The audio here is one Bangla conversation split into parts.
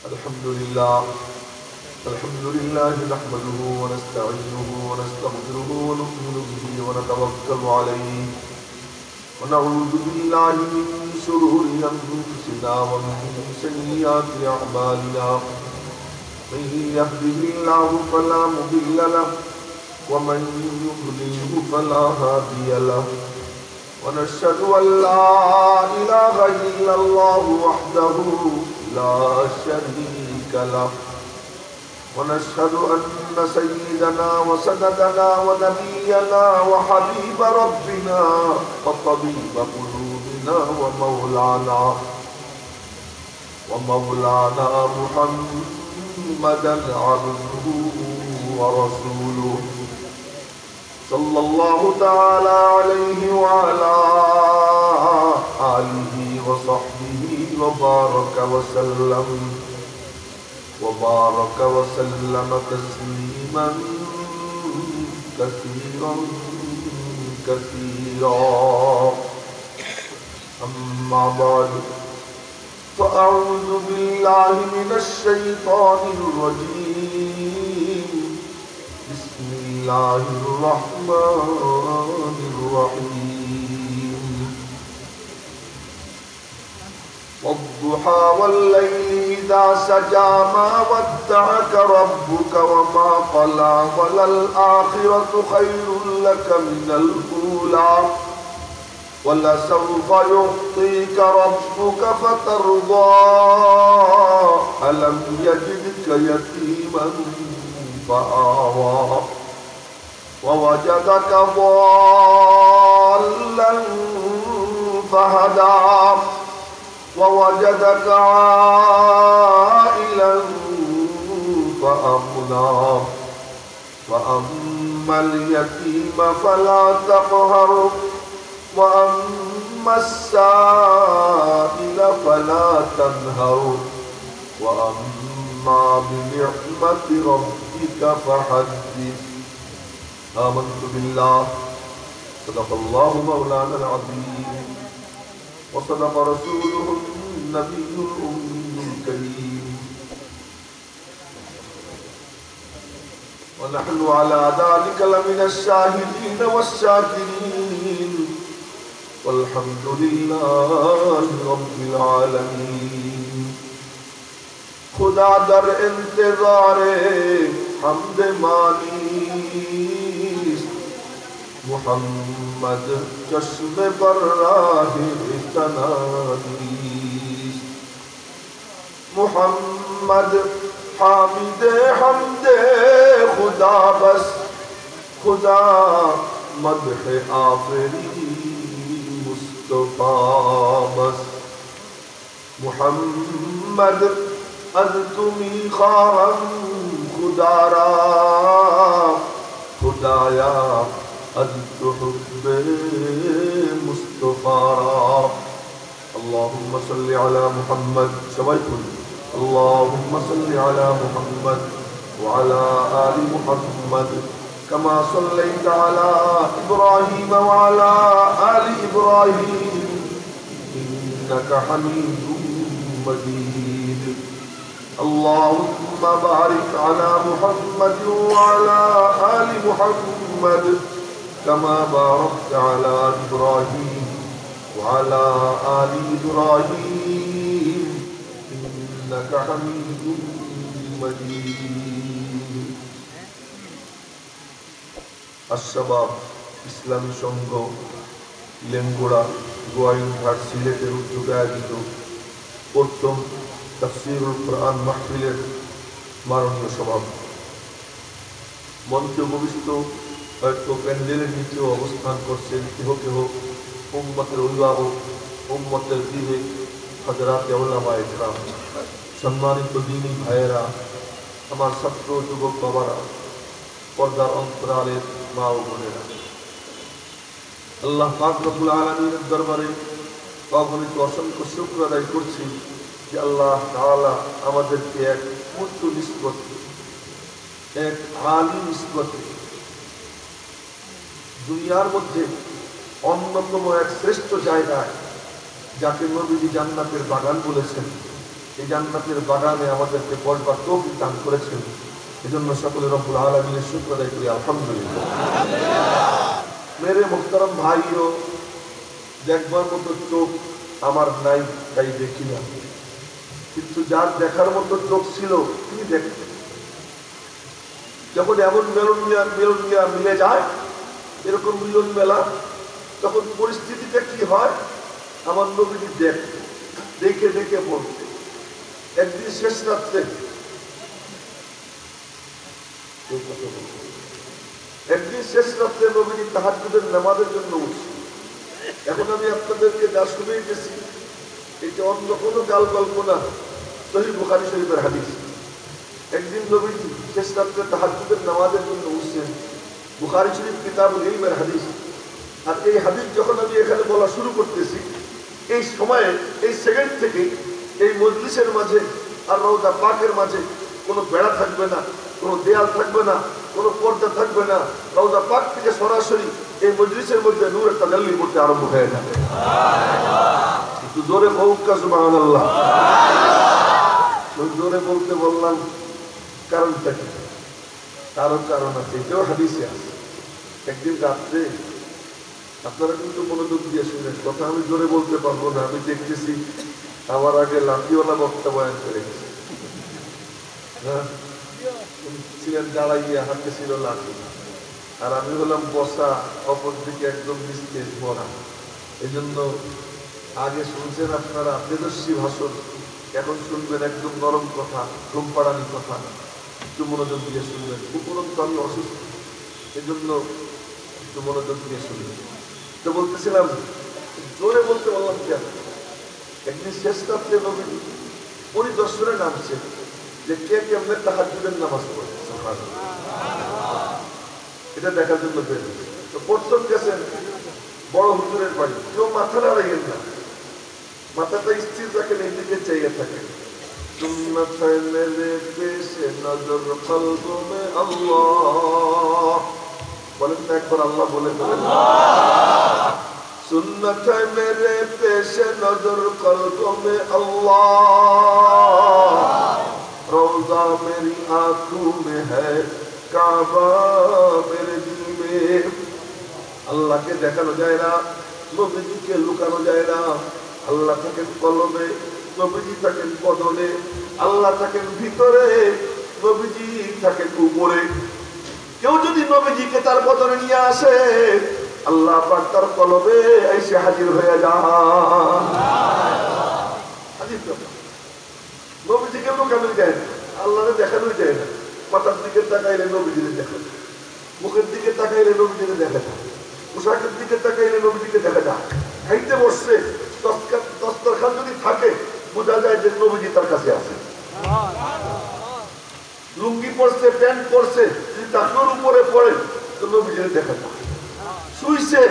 الحمد لله نحمده ونستعينه ونستغفره ونؤمن به ونتوكل عليه ونعوذ بالله من شرور أنفسنا ومن سيئات أعمالنا من يهده الله فلا مضل له ومن يضلله فلا هادي له ونشهد أن لا إله إلا الله وحده لا شريك له ونشهد أن سيدنا وسندنا ونبينا وحبيب ربنا وطبيب قلوبنا ومولانا محمدا عبده ورسوله صلى الله تعالى عليه وعلى آله وصحبه وبارك وسلم تسليما كثيرا أما بعد فأعوذ بالله من الشيطان الرجيم بسم الله الرحمن الرحيم والضحى والليل إذا سجى ما ودعك ربك وما قلى وللآخرة خير لك من الأولى ولسوف يعطيك ربك فترضى ألم يجدك يتيما فآوى ووجدك ضالا فهدى ووجدك عائلا فأغنى وأما اليتيم فلا تقهر وأما السائل فلا تنهر وأما بنعمة ربك فحدث آمنت بالله صدق الله مولانا العظيم وصدق رسوله النبي الأمي الكريم ونحن على ذلك لمن الشاهدين والشاكرين والحمد لله رب العالمين خدا در انتظار حمد مانی محمد چشم پر راہ تنانی محمد حامد حمد خدا بس خدا مدح آفری مصطفیٰ بس محمد از تمی خواہم خدا را خدایا از تحب مصطفیٰ را اللهم صل على محمد شويكم اللهم صل على محمد وعلى آل محمد كما صليت على إبراهيم وعلى آل إبراهيم إنك حميد مجيد اللهم بارك على محمد وعلى آل محمد كما باركت على إبراهيم وعلى آل إبراهيم إنك حميد مجيد الشباب ইসলামী সংঘ লেঙ্গুড়া গোয়াইনঘাট সিলেটের উদ্যোগে আয়োজিত প্রথম তাফসীরুল কোরআন মাহফিলের মাননীয় সভাপতি মঞ্চে উপবিষ্ট হয়তো প্যান্ডেলের নিচেও অবস্থান করছেন কেহ কেহ উম্মতের অভিভাবক উম্মতের বিবেক হযরত উলামায়ে কেরাম সম্মানিত দ্বীনী ভাইয়েরা আমার ছাত্র যুবক বাবারা পর্দার অন্তরালের মা ও বোনেরা আল্লাহ পাক রব্বুল আলামিনের দরবারে অগণিত অসংখ্য শুকর আদায় করছি যে আল্লাহ তাআলা আমাদেরকে এক উচ্চ নিষ্পত্তি এক আলী নিষ্পত্তি দুনিয়ার মধ্যে অন্যতম এক শ্রেষ্ঠ জায়গায় যাকে নবীজি জান্নাতের বাগান বলেছেন এই জান্নাতের বাগানে আমাদেরকে বসবার তৌফিক দান করেছেন। এজন্য সকলে রব্বুল আলামিনের শুকর আদায় করি আলহামদুলিল্লাহ। মেরে মুহতারাম ভাইও, দেখবার মতো চোখ আমার নাই, তাই দেখি না, কিন্তু যার দেখার মতো চোখ ছিল তিনি দেখতেন। যখন এমন মিলন মিলে যায়, এরকম মিলন মেলা, তখন পরিস্থিতিটা কি হয়? আমার নবীজি দেখে দেখে বলতে। একদিন শেষ রাত্রে নবীজি তাহাজ্জুদের নামাজের জন্য উঠছে। এখন আমি আপনাদেরকে যা শুনিয়েছি এটা অন্য কোনো গাল গল্প না, সহিহ বুখারী শরীফের হাদিস। একদিন নবীজি শেষ রাত্রে তাহাজ্জুদের নামাজের জন্য উঠছেন, বুখারী শরীফ কিতাবুল ইলমের হাদিস। আর এই হাদিস যখন আমি এখানে বলা শুরু করতেছি, এই সময়ে, এই সেকেন্ড থেকে এই মজলিসের মাঝে আর রওজা পাকের মাঝে কোনো বেড়া থাকবে না, কোনো দেয়াল থাকবে না, কোনো পর্দা থাকবে না। রওজা পাক থেকে সরাসরি এই মজলিসের মধ্যে নূরের তাজাল্লি করতে আরম্ভ হয়ে যাবে। একটু জোরে বলুকা সুবহানাল্লাহ। জোরে বলতে বললাম কারণটা কি? তারও কারণ আছে, এটাও হাদিসে আছে। একদিন রাত্রে, আপনারা কিন্তু মনোযোগ দিয়ে শুনেন, কথা আমি জোরে বলতে পারবো না। আমি দেখতেছি আমার আগে লাঠিওয়ালা বক্তা বয়ান করে গেছে। হ্যাঁ, ছিলেন দাঁড়াইয়া, হাতে ছিল লাঠি, আর আমি হলাম বসা, অপর দিকে একদম নিস্তেজ মরা। এই জন্য আগে শুনছেন আপনারা তেজস্বী ভাষণ, এখন শুনবেন একদম নরম কথা, ঘুম পাড়ানি কথা। একটু মনোযোগ দিয়ে শুনবেন। উপরন্ত আমি অসুস্থ, এই জন্য একটু মনোযোগ দিয়ে শুনবেন। তো বলতেছিলাম, জোরে বলতে বললাম কেন? একদিন শেষ রাত্রে নবীজি পরিদর্শনে নামছে যে কে কেমনে তাহাজ্জুদের নামাজ পড়ে, এটা দেখার জন্য বের হয়েছে। তো প্রথম গেছেন বড় হুজুরের বাড়ি, কেউ মাথা নাড়াইয়েন না, মাথাটা স্থির রাখেন, এই দিকে চাইয়ে থাকেন। সুন্নাত है मेरे पेश नजर कल्ब में अल्लाह, বলেন না একবার আল্লাহ বলে বলেন। सुन्नत है मेरे पेश नजर कल्ब में अल्लाह, रोजा मेरी आंखों में है, काबा मेरे दिल में। আল্লাহ কে দেখানো যায় না, নবীজিকে লুকানো যায় না। আল্লাহ থাকেন কলবে, নবীজি থাকেন বদনে। আল্লাহ থাকেন ভিতরে, নবীজি থাকেন উপরে। কেউ যদি নবীজিকে তার বদনে নিয়ে আসে, আল্লাহ পাক তার কলবে এসে হাজির হয়ে যান। নবীজিকে লুকানো যায় না, আল্লাহকে দেখানোই যায় না। মাথার দিকে তাকাইলে নবীজিকে দেখা যায়, মুখের দিকে তাকাইলে নবীজিকে দেখা যায়, পোশাকের দিকে তাকাইলে নবীজিকে দেখা যায়। খাইতে বসছে, দস্তরখান যদি থাকে বোঝা যায় যে নবীজি তার কাছে আছে। লুঙ্গি পরছে, প্যান্ট পরছে, যদি টাকুর উপরে পড়ে তো নবীজিকে দেখা যায়। শুইছে,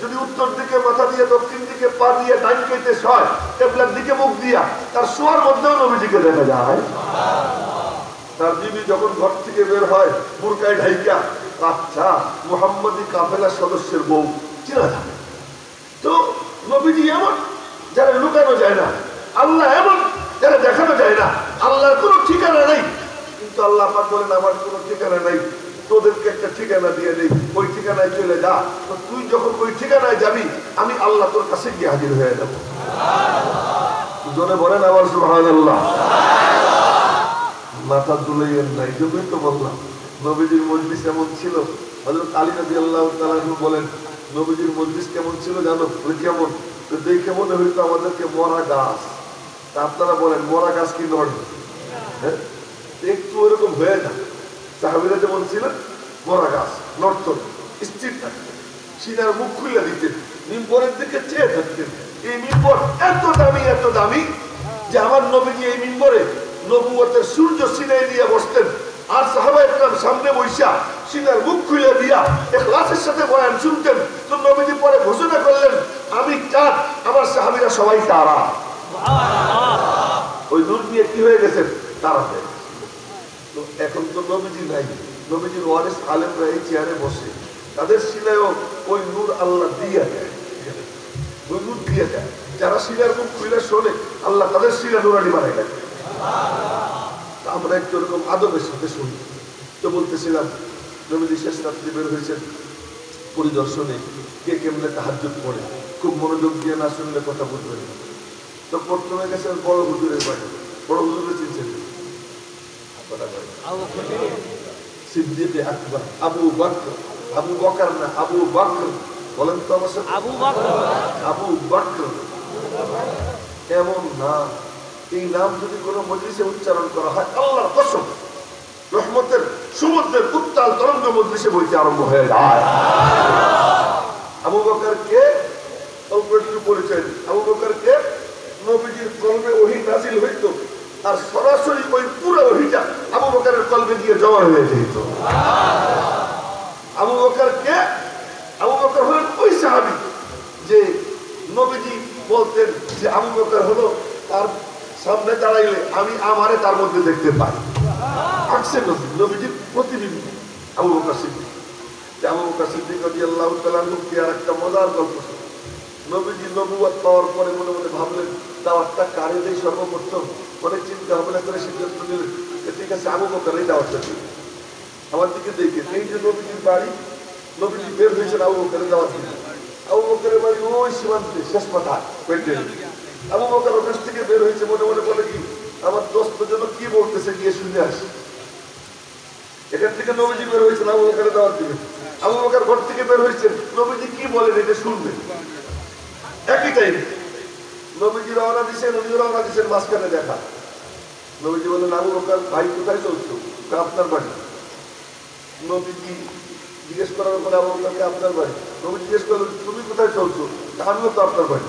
যদি উত্তর দিকে মাথা দিয়ে, দক্ষিণ দিকে পা দিয়ে, ডাইন কেটে শয়, টেবলার দিকে মুখ দিয়া, তার শোয়ার মধ্যেও নবীজিকে দেখা যায়। তার বিবি যখন ঘর থেকে বের হয় বুরকায় ঢাইকা, আচ্ছা মুহাম্মদী কাফেলার সদস্যের বউ, চেনা যাবে। তো নবীজি এমন যারা লুকানো যায় না, আল্লাহ এমন যারা দেখানো যায় না। আল্লাহর কোনো ঠিকানা নেই, কিন্তু আল্লাহ পাক বলেন আমার কোনো ঠিকানা নেই, তোদেরকে একটা ঠিকানা দিয়ে দেই, ওই ঠিকানায় চলে যা। তো তুই যখন ওই ঠিকানায় যাবি, আমি আল্লাহ তোর কাছে গিয়ে হাজির হয়ে যাবো। জোরে বলেন আবার সুবহানাল্লাহ। মাথা তুলেন না, এই জন্যই তো বললাম নবীজির মজলিস এমন ছিল। হযরত আলী রাদিয়াল্লাহু তাআলা আনহু বলেন, নবীজির মজলিস কেমন ছিল জানো? কেমন? তো দেখে মনে হইতো আমাদেরকে মরা গাছ। তা আপনারা বলেন মরা গাছ কি নড়ে? হ্যাঁ, একটু ওরকম হয়ে না। সাহাবীরা যেমন ছিলেন মরা গাছ, নড়ত, স্থির থাকতেন, সিনার মুখ খুলে দিতেন, মিম্বরের দিকে চেয়ে থাকতেন। এই মিম্বর এত দামি যে আমার নবীজি এই মিম্বরে নবুয়তের সূর্য সিনাই দিয়ে বসতেন, আর সাহাবায়ে কেরাম সামনে বসা সিনার মুখ খুলে দিয়া ইখলাসের সাথে বয়ান শুনতেন। তো নবীজি পরে ঘোষণা করলেন, আমি চাঁদ, আমার সাহাবীরা সবাই তারা। ওই নূর দিয়ে কি হয়ে গেছেন? তারা হয়ে গেছে। তো এখন তো নবীজি নাই, নবীজির ওয়ারিস আলেমরা এই চেয়ারে বসে, তাদের সিনায়ও ওই নূর আল্লাহ দিয়ে দেয়, ওই নূর দিয়ে দেয়। যারা সিনার মুখ খুলে শোনে, আল্লাহ তাদের সিনা নুরানি বানায় দেয়। আমরা একটু এরকম আদবের সাথে শুনি। তো বলতেছিলাম নবীজি শেষ রাত্রি বের হয়েছেন পরিদর্শনে, কে কেমনে তাহাজ্জুদ পড়ে, খুব মনোযোগ দিয়ে না শুনলে কথা বুঝবেন না। তো প্রথমে গেছেন বড় হুজুরের বাড়ি। বড় হুজুরে চিনছেন? সিদ্দিক আকবর, আবু বকর, আবু বকর না আবু বকর, বলেন তো আমার সাথে। আবু বকর, আবু বকর এমন নাম, এই নাম যদি কোনো মজলিসে উচ্চারণ করা হয় আল্লাহর কসম রহমতের সমুদ্রের উত্তাল তরঙ্গ মজলিসে বইতে আরম্ভ হয়ে যায়। আবু বকর কে? অল্প একটু পরিচয় দিই। আবু বকর কে? নবীজির কলবে ওহী নাযিল হইতো আর সরাসরি ওই পুরো ওহীটা আবু বকরের কলবে গিয়ে জমা হয়ে যেত। আবু বকর কে? আবু বকর হলেন ওই সাহাবী যে নবীজি বলতেন যে আবু বকর হলো তার সামনে দাঁড়াইলে আমি আমারে তার মধ্যে দেখতে পাই। আকসের নবীজির প্রতিবিম্ব আবু বকর সিদ্দিক। আবু বকর সিদ্দিক রাদিয়াল্লাহু তাআলা আনহু আর একটা মজার গল্প। নবীজি নবুয়ত পাওয়ার পরে মনে মনে ভাবলেন দাওয়াতটা কারে দেই সর্বপ্রথম। অনেক চিন্তা ভাবনা করে সিদ্ধান্ত নিলেন ঠিক আছে আবু বকরের দাওয়াতটা দিই। আমার দিকে দেখে এই যে নবীজির বাড়ি, নবীজি বের হয়েছেন আবু বকরের দাওয়াত দিলেন। আবু বকরের বাড়ি ওই সীমান্তে শেষ মাথা পেটে। আবু বকর ওখান থেকে বের হয়েছে মনে মনে বলে কি আমার দোস্ত জন্য কি বলতেছে গিয়ে শুনে আসি। এখান থেকে নবীজি বের হয়েছেন আবু বকরের দাওয়াত দিবেন। আবু বকর ঘর থেকে বের হয়েছেন নবীজি কি বলেন এটা শুনবেন। একই টাইম নবীজি রওনা দিচ্ছেন, উনি রওনা দিচ্ছেন, মাঝখানে দেখা। নবীজি বললেন আবু বকর ভাই কোথায় চলছো? আপনার বাড়ি। নবীজি জিজ্ঞেস করার পরে আবু বকরকে আপনার বাড়ি। নবী জিজ্ঞেস করলেন তুমি কোথায় চলছো? আমিও তো আপনার বাড়ি।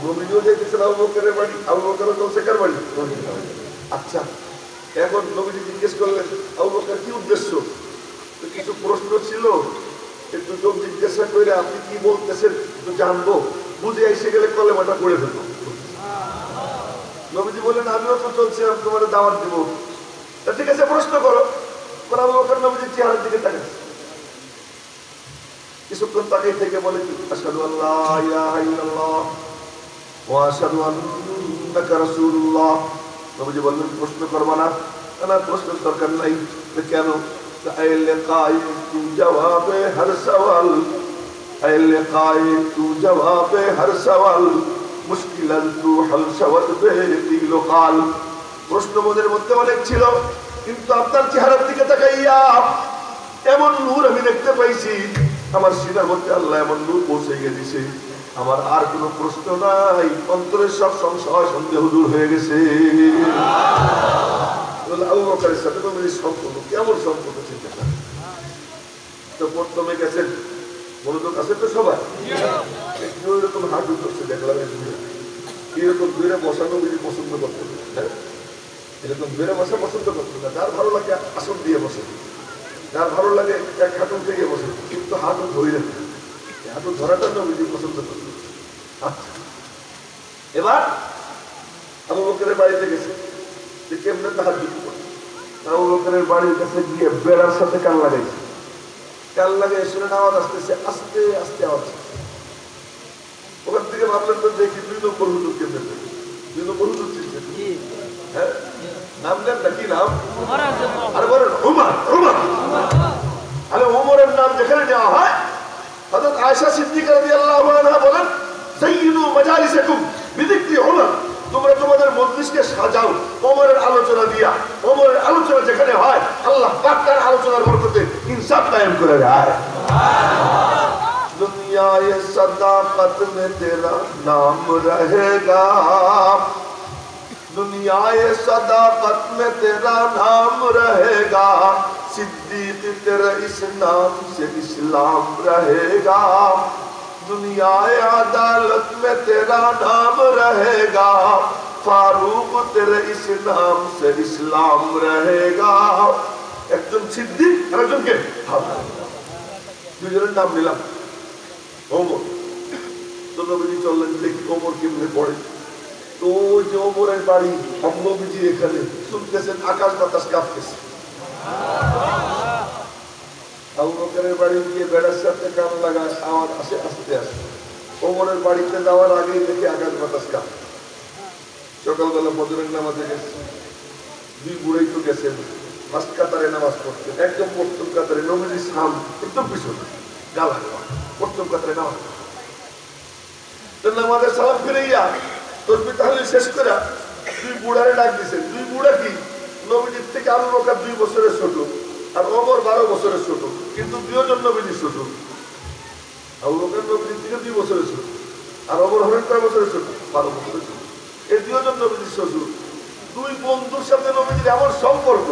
নবীজিও যাইতেছেন আবু বকরের বাড়ি, আবু বকরও চলছে কার বাড়ি? আচ্ছা, এখন নবীজি জিজ্ঞেস করলেন আবু বকর কি উদ্দেশ্য? কিছু প্রশ্ন ছিল, একটু যোগ জিজ্ঞাসা করে আপনি কি বলতেছেন একটু জানবো, বুঝে এসে গেলে কলেমাটা পড়ে ফেলবো। নবীজি বললেন আমিও তো চলছি, আমি তোমার দাওয়াত দিব। ঠিক আছে প্রশ্ন করো। আবু বকর নবীজির চেহারার দিকে তাকাচ্ছে, কিছুক্ষণ তাকিয়ে থেকে বলে কি আশহাদু আল্লা ইলাহা ইল্লাল্লাহ ওয়া আশহাদু আন্নাকা রাসূলুল্লাহ। নবীজি বললেন প্রশ্ন করবা না? না প্রশ্নের দরকার নাই। কেন? तू जवाब हर सवाल, तू जवाब हर सवाल, मुश्किल तू हल शवत बेतिल काल। প্রশ্ন মনের মধ্যে অনেক ছিল, কিন্তু আপনার চেহারার দিকে তাকাইয়া এমন নূর আমি দেখতে পাইছি, আমার সিনার মধ্যে আল্লাহ এমন নূর পৌঁছে গেছে, আমার আর কোনো প্রশ্ন নাই, অন্তরের সব সংশয় সন্দেহ দূর হয়ে গেছে। আবু বকরের সাথে নবীর সম্পর্ক কেমন সম্পর্ক চিন্তা করেন। তো প্রথমে গেছেন, মনোযোগ আছে তো সবাই? কেউ এরকম হাঁটু করছে দেখলাম, এরকম দূরে বসা নবীজি পছন্দ করতেন। এরকম দূরে বসা পছন্দ করতেন না, যার ভালো লাগে আসন দিয়ে বসে, যার ভালো লাগে এক হাঁটু থেকে বসে, কিন্তু হাঁটু ধরে হাঁটু ধরাটা নবীজি পছন্দ করতেন। আচ্ছা, এবার আবু বকরের বাড়িতে গেছে, কেমনে তাহাজ্জুদ করে আবু বকরের বাড়ির কাছে গিয়ে বেড়ার সাথে কান লাগাইছে। কান লাগাই শুনে আওয়াজ আসতেছে, আস্তে আস্তে আওয়াজ। ওখান থেকে ভাবলেন তো দেখি 2 নম্বর হুজুর কেমনে, 2 নম্বর হুজুর চিনছেন? হ্যাঁ, নাম দেন না, কি নাম? আরে বলেন উমর। আরে উমরের নাম যেখানে নেওয়া হয়, হযরত আয়েশা সিদ্দিকা রাদিয়াল্লাহু আনহা বলেন সাইয়্যিদু মাজালিসাকুম বিযিকরি উমর, তোমরা তোমাদের মজলিসকে সাজাও ওমরের আলোচনা দিয়া। ওমরের আলোচনা যেখানে হয় আল্লাহ পাক তার আলোচনার বরকতে ইনসাফ কায়েম করে দেয়। দুনিয়ায়ে সাদাকত মে তেরা নাম রহেগা, দুনিয়ায়ে সাদাকত মে তেরা নাম রহেগা, সিদ্দিক তেরা ইস নাম সে ইসলাম রহেগা, दुनियाए अदालत में तेरा नाम रहेगा, फारूक तेरे इस नाम से इस्लाम रहेगा। একজন সিদ্দিক আর একজনকে দুজনের নাম নিলাম ওমর। তো নবীজি চললেন দেখি ওমর কেমনে পড়ে। তো যে ওমরের বাড়ি, নবীজি এখানে শুনতেছেন আকাশ বাতাস কাঁপতেছে। আবু বকরের বাড়ি গিয়ে বেড়ার সাথে কান লাগায়, আওয়াজ আসে আস্তে আস্তে। ওমরের বাড়িতে যাওয়ার আগেই দেখি আকাশ বাতাস কাঁপে। সকালবেলা ফজরের নামাজে গেছে, দুই বুড়াই তো গেছেন ফার্স্ট কাতারে নামাজ পড়তেন, একদম প্রথম কাতারে নবীজির সাম একদম পিছনে গালা প্রথম কাতারে নামাজ নামাজের সালাম ফিরাইয়া তসবিহ তাহলিল শেষ করে দুই বুড়ারে ডাক দিছেন। দুই বুড়া কি নবীজির থেকে আবু বকর 2 বছরের ছোট আর ওমর 12 বছরের ছোট, কিন্তু দুইজন নবীজির ছোট। আবু বকর নবীজির থেকে 2 বছরের ছোট আর ওমর হলেন কয় বছরের ছোট? 12 বছরের ছোট। এই দুইজন নবীজির শ্বশুর। দুই বন্ধুর সাথে নবীজির এমন সম্পর্ক,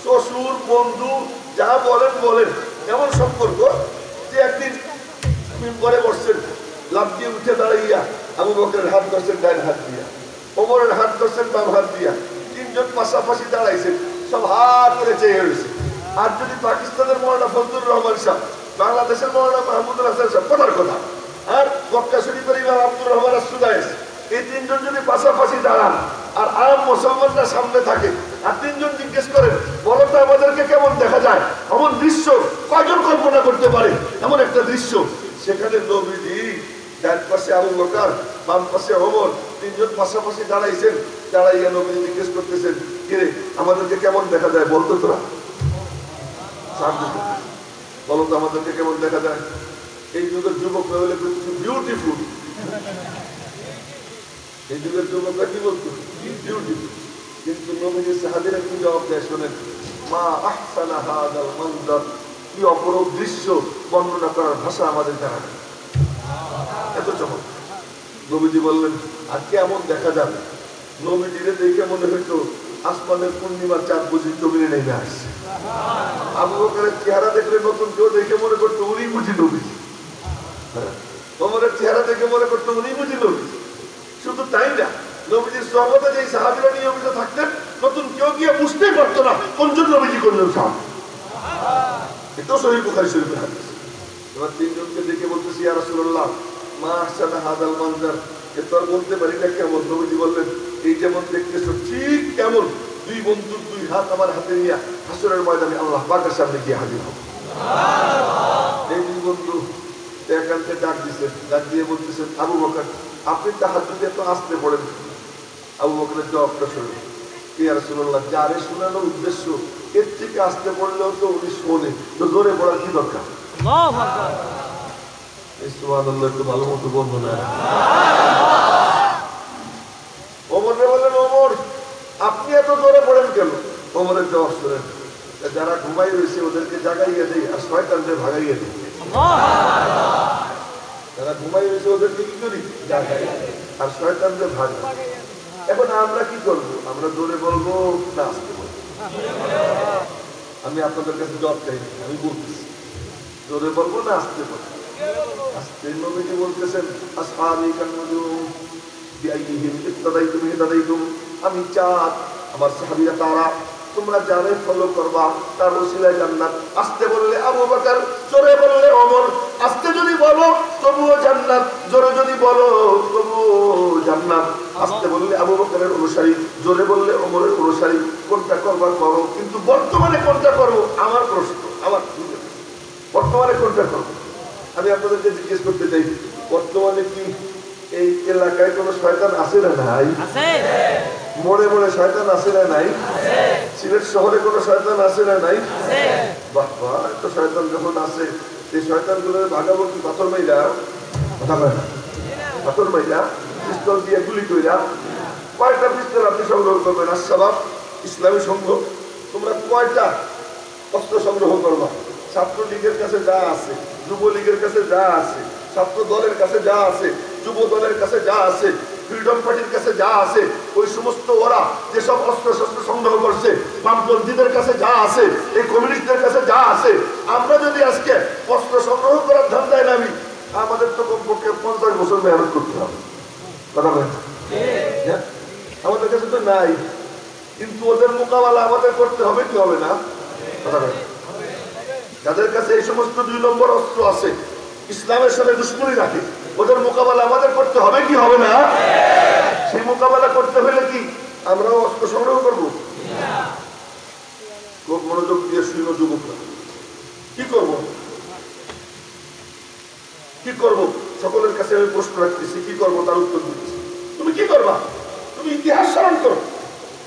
শ্বশুর বন্ধু যা বলেন বলেন, এমন সম্পর্ক যে একদিন মিম্বরে বসছেন, লাফ দিয়ে উঠে দাঁড়াইয়া আবু বকরের হাত ধরছেন ডান হাত দিয়া, ওমরের হাত ধরছেন বাম হাত দিয়া, তিনজন পাশাপাশি দাঁড়াইছেন, সব হাত করে চেয়ে রয়েছে। আর যদি পাকিস্তানের মৌলানা ফজলুর রহমান সাহেব, বাংলাদেশের মৌলানা মাহমুদুল হাসান সাহেব, কথার কথা, আর মক্কা শরীফের ইমাম আব্দুর রহমান আস-সুদাইস, এই তিনজন যদি পাশাপাশি দাঁড়ান আর আম মুসলমানরা সামনে থাকে আর তিনজন জিজ্ঞেস করেন বলো তো আমাদেরকে কেমন দেখা যায়, এমন দৃশ্য কয়জন কল্পনা করতে পারে? এমন একটা দৃশ্য, সেখানে নবীজি ডান পাশে আবু বকর, বাম পাশে ওমর, তিনজন পাশাপাশি দাঁড়াইছেন। দাঁড়াইয়া নবীজি জিজ্ঞেস করতেছেন কিরে আমাদেরকে কেমন দেখা যায় বলতো তোরা, বলো তো আমাদেরকে কেমন দেখা যায়? এই যুগের যুবকরা হলে বিউটিফুল, এই যুগের যুবকরা কি বলতো বিউটিফুল, কিন্তু নবীজি সাহাবীরা কি জবাব দেয় শোনেন, মা আহসানা হাদাল মানজার, কি অপরূপ দৃশ্য, বর্ণনা করার ভাষা আমাদের জানা নেই, এত চমৎকার। নবীজি বললেন আর কেমন দেখা যাবে? নবীজিরে দেখে মনে হইতো আসমানের পূর্ণিমার চাঁদ বুঝি জমিনে নেমে আসছে। আবু বকরের চেহারা দেখলে নতুন কেউ দেখে মনে করতো উনি বুঝি নবীজি, ওমরের চেহারা দেখে মনে করতো উনি বুঝি নবীজি। শুধু তাই না, নবীজির সহবতে যে সাহাবীরা নিয়মিত থাকতেন, নতুন কেউ গিয়ে বুঝতেই পারতো না কোনজন নবীজি কোনজন সাহাবী। এটাও সহিহ বুখারী শরীফের হাদিস। এবার তিনজনকে দেখে বলতেছি ইয়া রাসূলুল্লাহ মা আহসানা হাদাল মানজার, এ তো আর বলতে পারি না কেমন। নবীজি বললেন এই যেমন দেখতেছো ঠিক কেমন, দুই বন্ধুর দুই হাত আমার হাতে নিয়ে হাসরের ময়দানে আল্লাহ পাকের সামনে গিয়ে হাজির হব। এই দুই বন্ধু একান্তে ডাক দিচ্ছেন, ডাক দিয়ে বলতেছেন আবু বকর আপনি তাহাজ্জুদে এত আসতে পড়েন। আবু বকরের জবাবটা শুনুন, ইয়া রাসূলুল্লাহ যারে শোনানোর উদ্দেশ্য এর থেকে আসতে পড়লেও তো উনি শোনে, তো জোরে পড়ার কি দরকার? আল্লাহু আকবার, সুবহানাল্লাহ, একটু ভালো মতো বলবো না। ওমরকে বললেন ওমর আপনি এত জোরে পড়েন কেন? ওমরের জবাব শুনেন, যারা ঘুমাই রয়েছে ওদেরকে জাগাইয়ে দেয় আর শয়তানদের ভাগাইয়ে দেয়। যারা ঘুমাই রয়েছে ওদেরকে কি করি? জাগাই আর শয়তানদের ভাগাই। এখন আমরা কি করবো? আমরা জোরে বলবো না আস্তে বলবো? আমি আপনাদের কাছে জবাব চাই, আমি বলতেছি জোরে বলবো না আস্তে বলবো? আস্তে। নবীজি বলতেছেন আসহাবী কান্নুজুম বিআইহিম ইত্তাদাইতুম হিদাদাইতুম, আমি চাঁদ আমার সাহাবীরা তারা, তোমরা যারে ফলো করবা তার ওসিলায় জান্নাত। আস্তে বললে আবু বকর, জোরে বললে ওমর। আস্তে যদি বলো তবুও জান্নাত, জোরে যদি বলো তবুও জান্নাত। আস্তে বললে আবু বকরের অনুসারী, জোরে বললে ওমরের অনুসারী। কোনটা করবা করো, কিন্তু বর্তমানে কোনটা করবো আমার প্রশ্ন, আমার বর্তমানে কোনটা করবো? আমি আপনাদেরকে জিজ্ঞেস করতে চাই বর্তমানে কি এই এলাকায় কোনো শয়তান আছে না নাই? মোড়ে মোড়ে শয়তান আছে না নাই? সিলেট শহরে কোনো শয়তান আছে না নাই? বাহ বাহ, একটা শয়তান যখন আছে এই শয়তানগুলো ভাগাবো কি পাথর মাইরা? কথা কয় না, পাথর মাইরা পিস্তল দিয়ে গুলি কইরা। কয়টা পিস্তল আপনি সংগ্রহ করবেন? আশরাফ ইসলামী সংঘ তোমরা কয়টা অস্ত্র সংগ্রহ করবা? ছাত্রলীগের কাছে যা আছে, যুবলীগের কাছে যা আছে, ছাত্র দলের কাছে যা আছে, যুব দলের কাছে যা আছে, ফ্রিডম পার্টির কাছে যা আছে, ওই সমস্ত ওরা যেসব অস্ত্র শস্ত্র সংগ্রহ করছে, বামপন্থীদের কাছে যা আছে, এই কমিউনিস্টদের কাছে যা আছে, আমরা যদি আজকে অস্ত্র সংগ্রহ করার ধান্দায় নামি, আমাদের তো কমপক্ষে 50 বছর মেহনত করতে হবে। কথা বলেন, আমাদের কাছে তো নাই, কিন্তু ওদের মোকাবেলা আমাদের করতে হবে কি হবে না? কথা বলেন, যাদের কাছে এই সমস্ত 2 নম্বর অস্ত্র আছে, ইসলামের সাথে দুশ্মনী রাখে, ওদের মোকাবেলা আমাদের করতে হবে কি হবে না? সেই মোকাবেলা করতে হলে কি আমরাও অস্ত্র সংগ্রহ করবো? খুব মনোযোগ দিয়ে শুনো যুবকরা, কি করবো? কি করবো? সকলের কাছে আমি প্রশ্ন রাখতেছি, কি করবো তার উত্তর দিচ্ছি। তুমি কি করবা? তুমি ইতিহাস স্মরণ করো।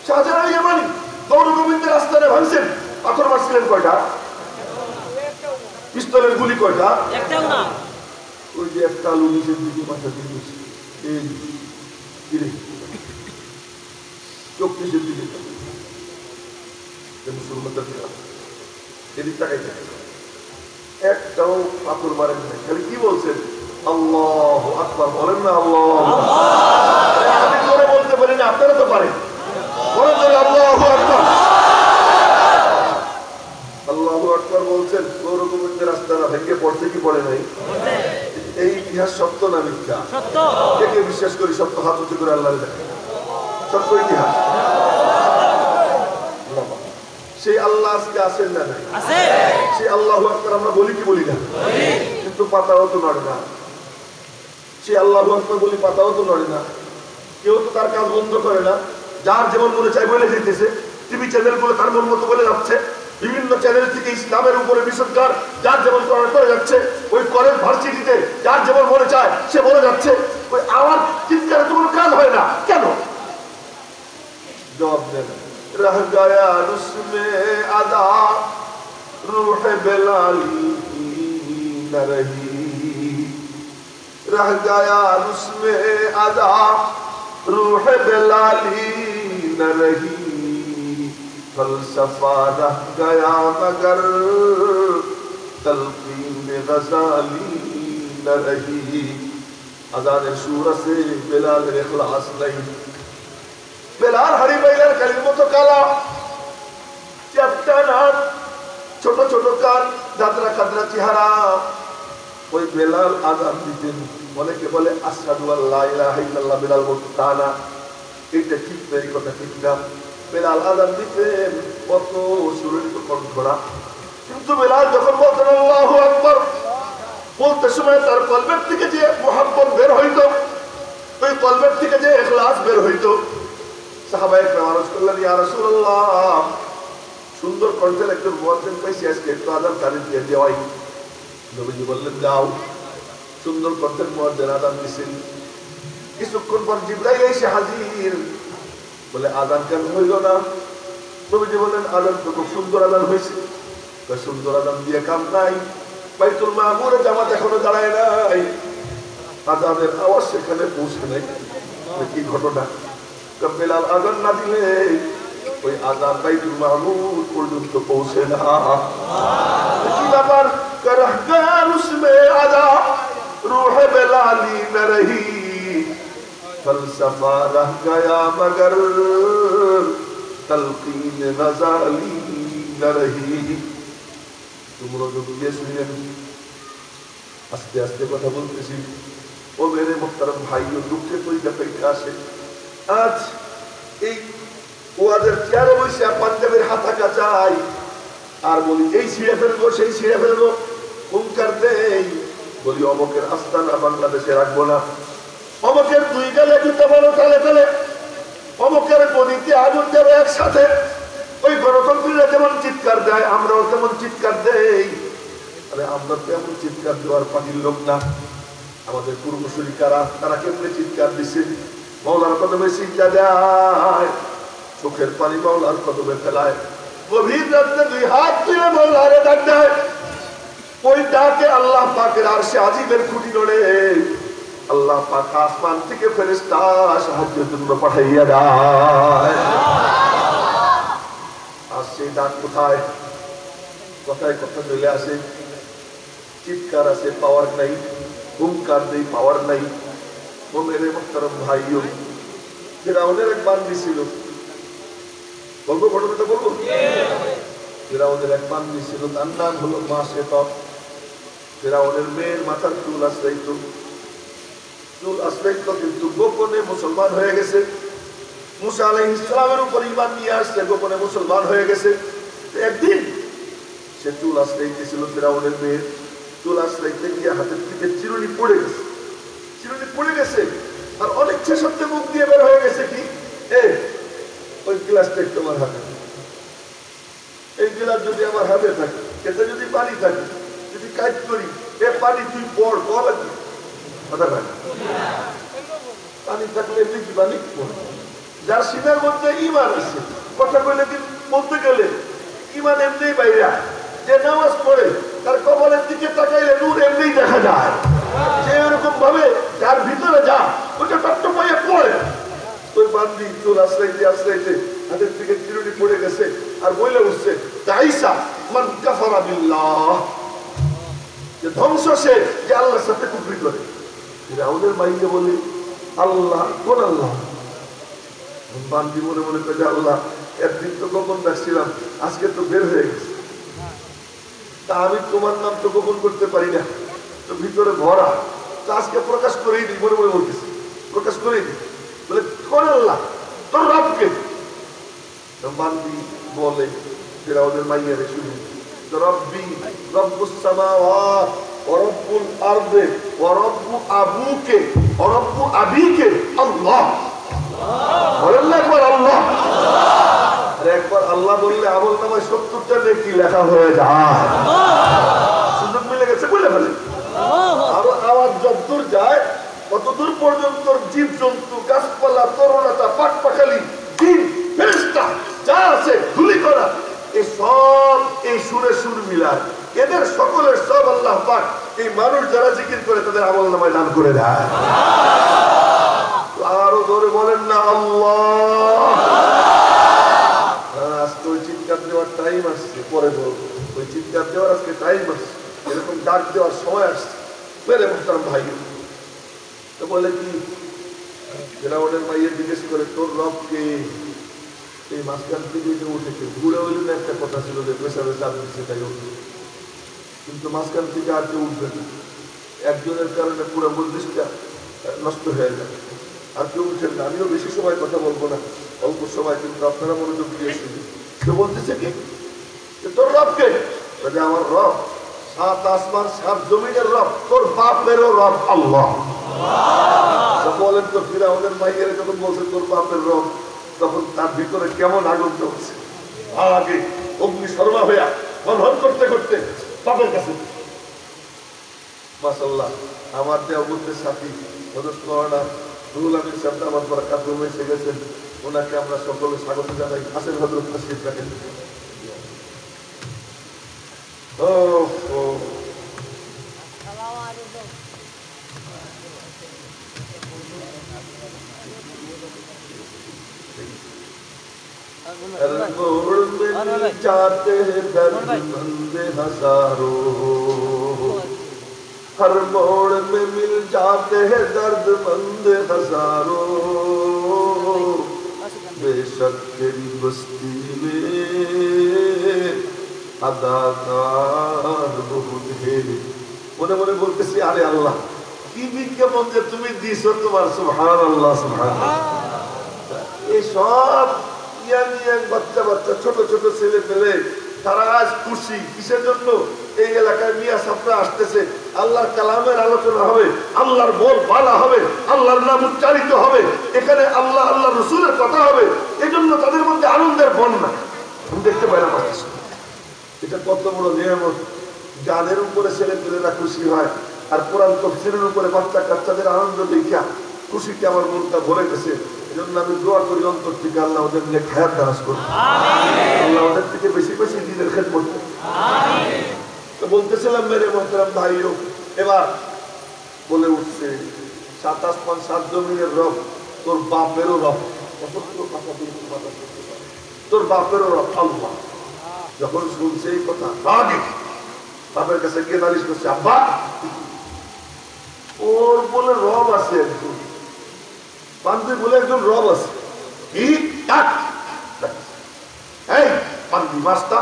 শাহজালাল ইয়ামানি গৌর গোবিন্দের আস্তানে ভাঙছেন, পাথর মারছিলেন কয়টা? পিস্তলের গুলি কয়টা? একটাও না। ওই যে একটা আলু নিচের দিকে মাথা দিয়ে এই কিরে চোখ নিচের দিকে মুসলমানদের এদিক তাকাই একটাও পাথর মারেন না, খালি কি বলছেন? আল্লাহু আকবার বলেন না? আমি করে বলতে পারি না, আপনারা তো পারেন, বলেন তো আল্লাহু আকবার। আল্লাহু আকবার বলছেন, গৌর গোবিন্দের রাস্তাটা ভেঙে পড়ছে কি পড়ে নাই? এই ইতিহাস সত্য না মিথ্যা? সত্য। কে কে বিশ্বাস করি সত্য? হাত উঁচু করে আল্লাহ দেখে সত্য ইতিহাস। সেই আল্লাহ আজকে আছেন না নাই? সেই আল্লাহু আকবার আমরা বলি কি বলি না? কিন্তু পাতাও তো নড়ে না। সেই আল্লাহু আকবার বলি, পাতাও তো নড়ে না। কেউ তো তার কাজ বন্ধ করে না, যার যেমন মনে চায় বলে যেতেছে। টিভি চ্যানেল গুলো তার মন মতো বলে যাচ্ছে, বিভিন্ন চ্যানেল থেকে ইসলামের উপরে বিসর্জন যার যেমন করে যাচ্ছে। ওই কলেজ ভার্সিটিতে যার যেমন মনে চায় সে বলে যাচ্ছে। ওই আমার চিৎকারে তো কোনো কাজ হয় না কেন? জবাব দেন। रह गया उसमें अदा रूह बेलाली न रही, रह गया उसमें अदा रूह बेलाली न रही, फलसफा रह गया मगर तलकीन गजाली न रही। अजान सूरत से बेलाल इखलास नहीं, বেলাল হারি বাইলার কালির মতো কালা, চ্যাপ্টা নাক, ছোট ছোট কান, দাদরা কাদরা চেহারা। ওই বেলাল আযান দিতেন, অনেকে বলে আশহাদু আল্লা ইলাহা ইল্লাল্লাহ, বেলাল বলতো তা না, এটা ঠিক না, এই কথা ঠিক না। বেলাল আযান দিতেন কত সুরেলিত কণ্ঠরা, কিন্তু বেলাল যখন বলতেন আল্লাহু আকবার বলতে সময় তার কলবের থেকে যে মুহাব্বত বের হইতো, ওই কলবের থেকে যে ইখলাস বের হইতো। সাহাবায়ে কেরাম আরজ করলেন, ইয়া রাসূলুল্লাহ, সুন্দর কণ্ঠের একজন মুয়াজ্জিন পাইছি, আজকে একটু আযান কারি দিয়ে দেওয়াই। নবীজি বললেন, যাও। সুন্দর কণ্ঠের মুয়াজ্জিন আযান দিছেন। কিছুক্ষণ পর জিবরাইল এসে হাজির, বলে আযান কেন হইল না? নবীজি বললেন, আযান তো খুব সুন্দর আযান হয়েছে। সুন্দর আযান দিয়ে কাম নাই, বাইতুল মামুরে জামাত এখনো দাঁড়ায় নাই, আযানের আওয়াজ সেখানে পৌঁছে নাই। কি ঘটনা? বেলাল আযান না দিলে ওই আযান বাইতুল মামুর পর্যন্ত পৌঁছে না। কি ব্যাপার? করহ গয়া উসমে আযা রূহ বেলালি ন রহি, ফলসফা রহ গয়া মগর তলকিন গজালি ন রহি। তোমরা যদি শুনেন, আস্তে আস্তে কথা বলতেছি। ও মেরে মুহতারাম ভাইও, দুঃখে তৈরি পেটে আসে। আজ এই ওয়াজের চেয়ারে বসে পাঞ্জাবের হাতা কাচাই আর বলি এই ছিঁড়ে ফেলবো, সেই ছিঁড়ে ফেলবো, হুঙ্কার দেই, বলি অমকের আস্তানা বাংলাদেশে রাখবো না, অমকের দুই গালে দুটো বড় তালে তালে, অমকের গদিতে আগুন দেবে একসাথে। ওই গণতন্ত্রীরা যেমন চিৎকার দেয় আমরাও তেমন চিৎকার দেই। আরে আমরা তেমন চিৎকার দেওয়ার পানির লোক না। আমাদের পূর্বসূরি কারা, তারা কেমনে চিৎকার দিছে? মাওলার কদমে সিজদা দেয়, চোখের পানি মাওলার কদমে ফেলায়, গভীর রাতে দুই হাত তুলে মাওলারে ডাক দেয়। ওই ডাকে আল্লাহ পাকের আরশে আজিমের খুঁটি নড়ে, আল্লাহ পাক আসমান থেকে ফেরেশতা সাহায্যের জন্য পাঠাইয়া দেয়। আর সেই ডাক কোথায়? কথায় কথা চলে আসে, চিৎকার আছে পাওয়ার নাই, হুঙ্কার দেই পাওয়ার নাই। ও মেরে মুহতারাম ভাইও, ফিরাউনের এক বান্দি ছিল, বলবো ঘটনাটা বলবো? ফিরাউনের এক বান্দি ছিল, তার নাম হলো মাসেতব। ফিরাউনের মেয়ের মাথার চুল আশ্রাইত, কিন্তু গোপনে মুসলমান হয়ে গেছে। মুসা আলাইহিস সালামের উপর ঈমান নিয়ে আসছে, গোপনে মুসলমান হয়ে গেছে। একদিন সে চুল আশ্রাইতেছিল, ফিরাউনের মেয়ের চুল আশ্রাইতে গিয়ে হাতের থেকে চিরুনি পড়ে গেছে। চিরুনি পড়ে গেছে আর অনেক ছেষট্টি মুখ দিয়ে বের হয়ে গেছে। কি ওই গ্লাসটা একটু আমার হাতে, এই গ্লাস যদি আমার হাতে থাকে, এতে যদি পানি থাকে, যদি কাজ করি, এ পানি তুই পড় কবে কথা পাই পানি থাকলে এমনি কি পানি যার সিনার মধ্যে ঈমান আছে, কথা কইলে কি বলতে গেলে ঈমান এমনি বাইরে, যে নামাজ পড়ে তার কপালের দিকে তাকাইলে নূর এমনি দেখা যায়, যে এরকম ভাবে যার ভিতরে যা ওটা টট্টপাইয়া পড়ে। ওই বান্দি চোর আশ্রাইতে আশ্রাইতে হাতের থেকে চিরুনি পড়ে গেছে আর বইলে উঠছে তাইসা মান কাফারা বিল্লাহ, যে ধ্বংস সে যে আল্লাহর সাথে কুফরি করে। ফিরআউনের মাইকে বলি আল্লাহ কোন আল্লাহ? বান্দি মনে মনে করে আল্লাহ একদিন তো গোপন রাখছিলাম, আজকে তো বের হয়ে গেছে, তা আমি তোমার নাম তো গোপন করতে পারি না, তো ভিতরে ভরা, তো আজকে প্রকাশ করেই দিই, মনে মনে বলতেছি প্রকাশ করেই দিই। বলে কোন আল্লাহ? তোর রবকে। বান্দি বলে ফিরআউনের মাইয়ারে শুনে রব্বি রব্বুস সামাওয়াত ওয়া রব্বুল আরদি ওয়া রব্বু আবুকে ওয়া রব্বু আবিকে আল্লাহ। বলেন না একবার আল্লাহ। আর একবার আল্লাহ বললে আমল নামায় 70টা নেকি লেখা হয়ে যায়। সুযোগ মিলে গেছে, বলে ফেলে। আর আওয়াজ যতদূর যায় কতদূর পর্যন্ত জীব জন্তু গাছপালা তরুণতা পাট পাখালি জিন ফেরেশতা যা আছে ধুলি করা এই সব এই সুরে সুর মিলায়, এদের সকলের সব আল্লাহ পাক এই মানুষ যারা জিকির করে তাদের আমল নামায় দান করে দেয়। আরো ধরে বলেন না আল্লাহ। আজকে ওই চিৎকার দেওয়ার টাইম আসছে, পরে বলবো ওই চিৎকার দেওয়ার আজকে টাইম আসছে, এরকম ডাক দেওয়ার সময় আসছে। মেরে মুহতারাম ভাই তো বলে কি ফিরআউনের মাইয়া জিজ্ঞেস করে তোর রবকে? এই মাঝখান থেকে উঠেছে ঘুরে হইল না, একটা কথা ছিল যে পেশাবে চাপ দিচ্ছে তাই উঠবে, কিন্তু মাঝখান থেকে আর কেউ উঠবে না, একজনের কারণে পুরো মজলিসটা নষ্ট হয়ে যাবে, আর কেউ উঠেন না। আমিও বেশি সময় কথা বলবো না, অল্প সময়, কিন্তু আপনারা মনোযোগ দিয়েছেন। তো বলতেছে কি তোর রবকে? আমার রব 7 আসমান 7 জমিনের রব, তোর বাপেরও রব আল্লাহ। বলেন তো ফিরআউনের মাইয়ের যখন বলছে তোর বাপের রব, তখন তার ভিতরে কেমন আগুন জ্বলছে। আগে অগ্নি শর্মা হইয়া বন্ধন করতে করতে বাপের কাছে। মাশাআল্লাহ আমার দেওবন্দের সাথী হযরত মাওলানা রুহুল আমিন সাহেব আমার বরকত রুমে এসে গেছেন, ওনাকে আমরা সকলে স্বাগত জানাই। আসেন হযরত তাশরীফ রাখেন। हर मोड़ में मिल जाते हैं दर्दमंद हजारों, हर मोड़ में मिल जाते हैं दर्दमंद हजारों, बेशक तेरी बस्ती में अदाकार बहुत है। মনে মনে বলতেছি আরে আল্লাহ কি বিজ্ঞাপন যে তুমি দিছো তোমার, সুবহানাল্লাহ সুবহানাল্লাহ। এই সব বাচ্চা বাচ্চা ছোট ছোট ছেলে পেলে তারা আজ খুশি কিসের জন্য? এই এলাকায় মিয়া সাফরা আসতেছে, আল্লাহর কালামের আলোচনা হবে, আল্লাহর বল বলা হবে, আল্লাহর নাম উচ্চারিত হবে, এখানে আল্লাহ আল্লাহ রসুলের কথা হবে। এই জন্য তাদের মধ্যে আনন্দের বন্যা আমি দেখতে পাই না। এটা কত বড় নিয়ামত, গানের উপরে ছেলে পেলেরা খুশি হয়, আর কোরআন তাফসীরের উপরে বাচ্চা কাচ্চাদের আনন্দ দেখা খুশিতে আমার মনটা ভরে গেছে। এজন্য আমি দোয়া করি অন্তর থেকে আল্লাহ ওদের নিয়ে খায়াত দারাজ করুন, আল্লাহ ওদের থেকে বেশি বেশি দিনের খেদমত করুন। তো বলতেছিলাম মেরে মোহতারাম ভাইও, এবার বলে উঠছে 7 আসমান 7 জমিনের রব, তোর বাপেরও রব, তোর বাপেরও রব আল্লাহ। যখন শুনছে এই কথা রাগে বাপের কাছে গিয়ে নালিশ করছে, আব্বা ওর বলে রব আছে একজন, বান্দি বলে একজন রব আছে, কি এই বান্দি মাস্তা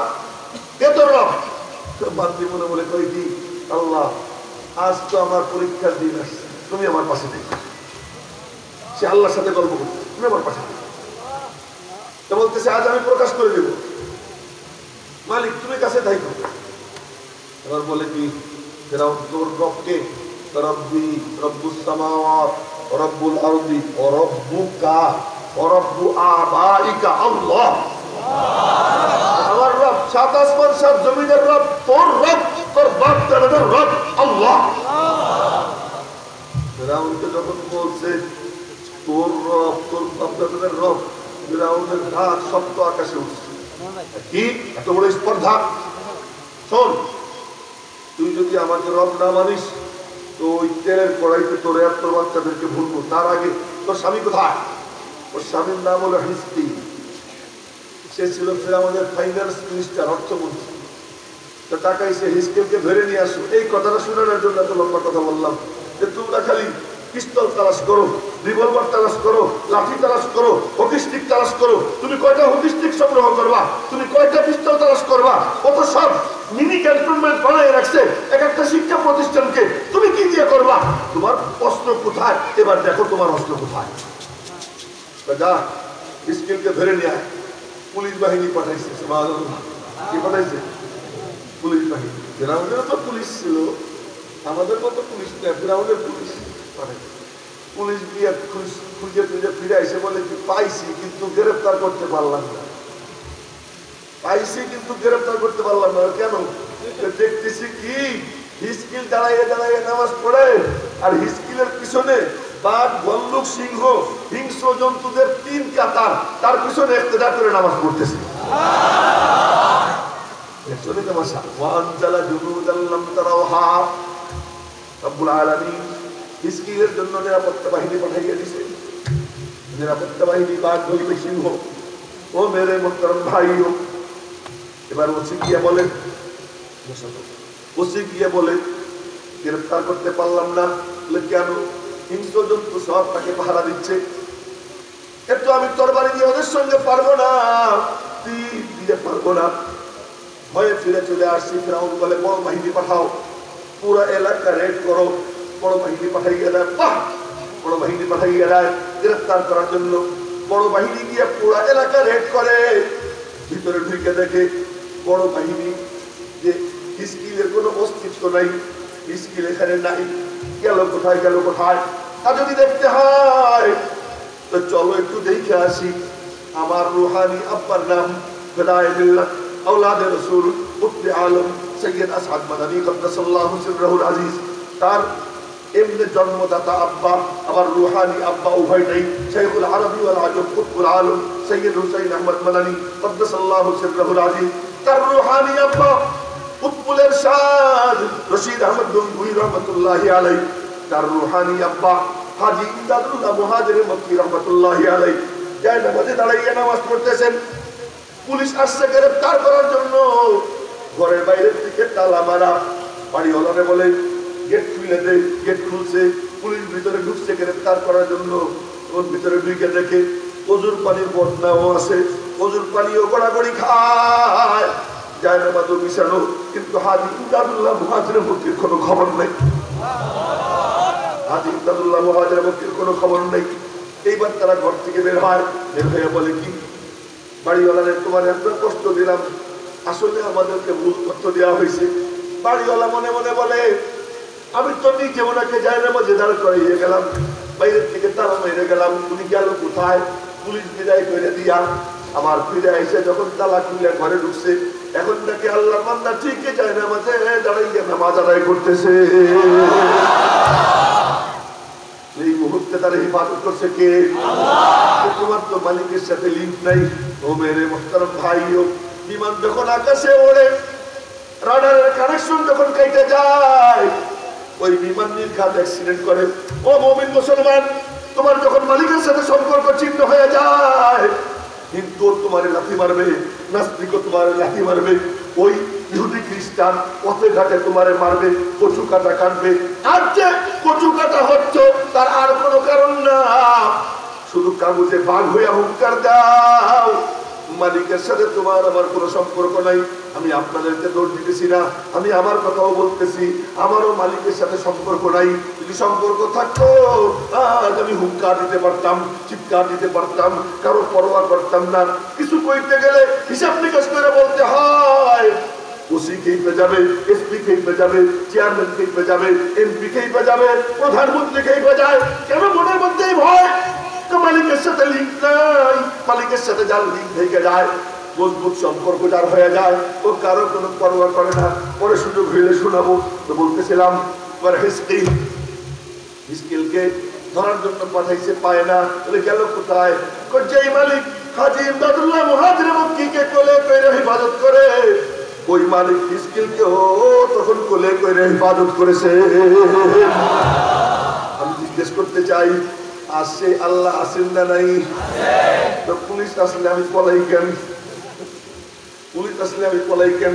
কে তোর রব? বান্দি মনে বলে কই কি আল্লাহ আজ তো আমার পরীক্ষার দিন আসছে, তুমি আমার পাশে দেখো। সে আল্লাহর সাথে গল্প করছে, তুমি আমার পাশে দেখো। তো বলতেছে আজ আমি প্রকাশ করে দেব, মালিক তুমি কাছে থাকো। এবার বলে কি ফিরআউন তোর রবকে? রব্বি রব্বুস সামাওয়াত ওয়া রব্বুল আরদি ওয়া রব্বুকা ওয়া রব্বু আবাইকা আল্লাহ। আমার রব 7 আসমান 7 জমিনের রব, তোর রব তোর বাপ দাদার রব আল্লাহ। ফিরআউনকে যখন বলছে তোর রব, তোর বাপদাদের রব ফিরাউনের ঘাট সপ্ত আকাশে উঠছে। কি এত বড় স্পর্ধা! শোন, তুই যদি আমাকে রব না মানিস তো ওই তেলের কড়াইতে তোর আর তোর বাচ্চাদেরকে ভুলবো। তার আগে তোর স্বামী কোথায়? ওর স্বামীর নাম হলো হিজকিল। সে ছিল ফিরাউনের ফাইন্যান্স মিনিস্টার, অর্থমন্ত্রী। তো টাকায় সে হিজকিলকে ধরে নিয়ে আসো। এই কথাটা শোনানোর জন্য এত লম্বা কথা বললাম যে তোমরা খালি পিস্তল তালাশ করো, রিভলভার তালাশ করো, লাঠি তালাশ করো, হকি স্টিক তালাশ করো। তুমি কয়টা হকি স্টিক সংগ্রহ করবা? তুমি কয়টা পিস্তল তালাশ করবা? কত সব মিনি ক্যান্টনমেন্ট বানিয়ে রাখছে এক একটা শিক্ষা প্রতিষ্ঠানকে। তুমি কি দিয়ে করবা? তোমার অস্ত্র কোথায়? এবার দেখো তোমার অস্ত্র কোথায়। যা, হিজকিলকে ধরে নিয়ে আয়। পুলিশ বাহিনী পাঠাইছে। কি পাঠাইছে? পুলিশ বাহিনী। ফিরাউনেরও তো পুলিশ ছিল, আমাদের মতো পুলিশ না, ফিরাউনের পুলিশ পাঠাইছে। পুলিশ গিয়ে খুঁজে খুঁজে ফিরে এসে বলে কি পাইছি কিন্তু গ্রেফতার করতে পারলাম না। পাইছি কিন্তু গ্রেফতার করতে পারলাম না। কেন? দেখতেছি কি হিজকিল দাঁড়াইয়ে দাঁড়াইয়ে নামাজ পড়ে, আর হিজকিলের পিছনে বাঘ, ভাল্লুক, সিংহ, হিংস্র জন্তুদের 3 কাতার তার পিছনে ইক্তেদা করে নামাজ পড়তেছে। হিজকিলের জন্য নিরাপত্তা বাহিনী পাঠাইয়া দিছে। নিরাপত্তা বাহিনী বাঘ, ভাল্লুক, সিংহ। ও মেরে মোহতারাম ভাইও, এবার ওসি গিয়ে বলে, ওসি গিয়ে বলে গ্রেফতার করতে পারলাম না। কেন? হিংস্র জন্তু সব তাকে পাহারা দিচ্ছে। একটু আমি তরবারি দিয়ে ওদের সঙ্গে পারবো না, তীর দিয়ে পারবো না। ভয়ে ফিরে চলে আসছি। ফিরাউন বলে বড় বাহিনী পাঠাও, পুরো এলাকা রেড করো। বড় বাহিনী পাঠাইয়া দেয়। বাহ! বড় বাহিনী পাঠাইয়া দেয় গ্রেফতার করার জন্য। বড় বাহিনী গিয়ে পুরো এলাকা রেড করে। ভিতরে ঢুকে দেখে বড় বাহিনী যে হিজকিলের কোনো অস্তিত্ব নাই। হিজকিল এখানে নাই। গেল কোথায়, গেল কোথায়? আর যদি দেখতে হয় তো চলো একটু দেখে আসি। আমার রুহানি আব্বার নাম ফিদায়ে মিল্লাত আওলাদে রাসূল মুফতি আলম সৈয়দ আসাদ মাদানী কদ্দাসাল্লাহু সিররুল আজিজ। তার এমনি জন্মদাতা আব্বা, আবার রুহানি আব্বা উভয়টাই শাইখুল আরবি ওয়াল আজম কুতুবুল আলম সৈয়দ হুসাইন আহমদ মাদানী কদ্দাসাল্লাহু সিররুল আজিজ। তার রুহানি আব্বা কুতুবুল ইরশাদ রশিদ আহমদ গঙ্গুই রহমাতুল্লাহি আলাইহি। তার রুহানি আব্বা হাজী ইমদাদুল্লাহ মুহাজির মক্কি রহমাতুল্লাহি আলাইহি যায় নামাজে দাঁড়াইয়া নামাজ পড়তেছেন। পুলিশ আসছে গ্রেফতার করার জন্য। ঘরের বাইরের থেকে তালা মারা। বাড়িওয়ালারে বলে গেট খুলে দে। গেট খুলছে। পুলিশ ভিতরে ঢুকছে গ্রেফতার করার জন্য। ওর ভিতরে ঢুকে দেখে অজুর পানির বদনাও আছে। অজুর পানিও গড়াগড়ি খায়, যায় নামাজও মিশানো। কিন্তু হাজী ইমদাদুল্লাহ মুহাজির মক্কির কোনো খবর নেই। হাজী ইমদাদুল্লাহ মুহাজির মক্কির কোনো খবর নেই। এইবার তারা ঘর থেকে বের হয়। বের হয়ে বলে কি বাড়িওয়ালারে তোমার এত কষ্ট দিলাম, আসলে আমাদেরকে ভুল তথ্য দেওয়া হয়েছে। বাড়িওয়ালা মনে মনে বলে আমি তো নিজে ওনাকে যাই নামাজে দাঁড় করাইয়ে গেলাম, বাইরের থেকে তালা মেরে গেলাম, উনি গেল কোথায়? পুলিশ বিদায় করে দিয়া আমার ফিরে এসে যখন তালা খুলে ঘরে ঢুকছে, এখন নাকি আল্লাহর বান্দা ঠিকই যায় নামাজে দাঁড়াইয়ে নামাজ আদায় করতেছে। এই মুহূর্তে তারা হিফাজত করছে কে? তোমার তো মালিকের সাথে লিঙ্ক নাই। ও মেরে মোহতারাম ভাইও, বিমান যখন আকাশে ওড়ে, রাডারের কানেকশন যখন কেটে যায়, ওই বিমান নির্ঘাত অ্যাক্সিডেন্ট করে। ও মুমিন মুসলমান, তোমার যখন মালিকের সাথে সম্পর্ক ছিন্ন হয়ে যায়, হিন্দু তোমার লাথি মারবে, নাস্তিক তোমার লাথি মারবে, ওই ইহুদি খ্রিস্টান পথে ঘাটে তোমারে মারবে, কচু কাটা কাটবে। আর যে কচু কাটা হচ্ছে তার আর কোনো কারণ না, শুধু কাগজে বাঘ হইয়া হুঙ্কার দাও, মালিকের সাথে তোমার আমার কোনো সম্পর্ক নাই। আমি আপনাদেরকে দোষ দিতেছি না, আমি আমার কথাও বলতেছি, আমারও মালিকের সাথে সম্পর্ক নাই। যদি সম্পর্ক থাকতো আজ আমি হুঙ্কার দিতে পারতাম, চিৎকার দিতে পারতাম, কারো পরোয়া করতাম না। কিছু কইতে গেলে হিসাব নিকাশ করে বলতে হয়। ওসি খেয়ে যাবে, এসপি খেয়ে যাবে, চেয়ারম্যান খেয়ে যাবে, এমপি খেয়ে যাবে, প্রধানমন্ত্রী খেয়ে যায়। কেন মনের মধ্যেই ভয়? মালিকের সাথে লিঙ্ক নাই। মালিকের সাথে যার লিঙ্ক থেকে যায়, মজবুত সম্পর্ক যার হয়ে যায়, ও কারো কোনো পরোয়া করে না। পরে সুযোগ হইলে শোনাবো। তো বলতেছিলাম হিজকিলকে ধরার জন্য পাঠাইছে, পায় না, বলে গেল কোথায়? যেই মালিক হাজী ইমদাদুল্লাহ মুহাজিরে মক্কিকে কোলে কইরা ইবাদত করে, ওই মালিক হিজকিলকে তখন কোলে কইরা ইবাদত করেছে। আমি জিজ্ঞেস করতে চাই, আসে আল্লাহ আসেন না নাই? তো পুলিশ আসলে আমি পলাই কেন? পুলিশ আসলে আমি পলাই কেন?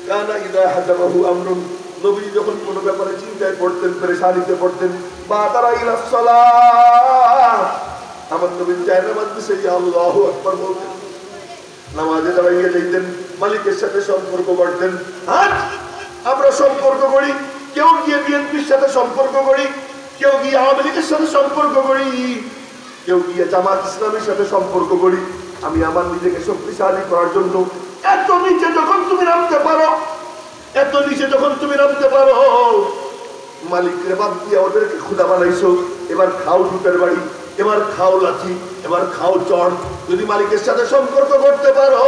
কানা ইদা হাজাবাহু আমরুন, নবী যখন কোনো ব্যাপারে চিন্তায় পড়তেন, পেরেশানিতে পড়তেন, বা তারা ইলা সালাত, আমার নবী যায় নামাজ দিছে আল্লাহু আকবার বলতেন, নামাজে দাঁড়াইয়া যাইতেন, মালিকের সাথে সম্পর্ক করতেন। আজ আমরা সম্পর্ক করি, কেউ গিয়ে বিএনপির সাথে সম্পর্ক করি, কেউ গিয়ে আওয়ামী লীগের সাথে সম্পর্ক করি, কেউ গিয়ে জামাত ইসলামের সাথে সম্পর্ক করি। আমি আমার নিজেকে শক্তিশালী করার জন্য এত নিচে যখন তুমি নামতে পারো, এত নিচে যখন তুমি নামতে পারো, মালিককে বাদ দিয়ে ওদেরকে ক্ষুধা বানাইছো, এবার খাও দুটের বাড়ি, এবার খাও লাঠি, এবার খাও চড়। যদি মালিকের সাথে সম্পর্ক করতে পারো,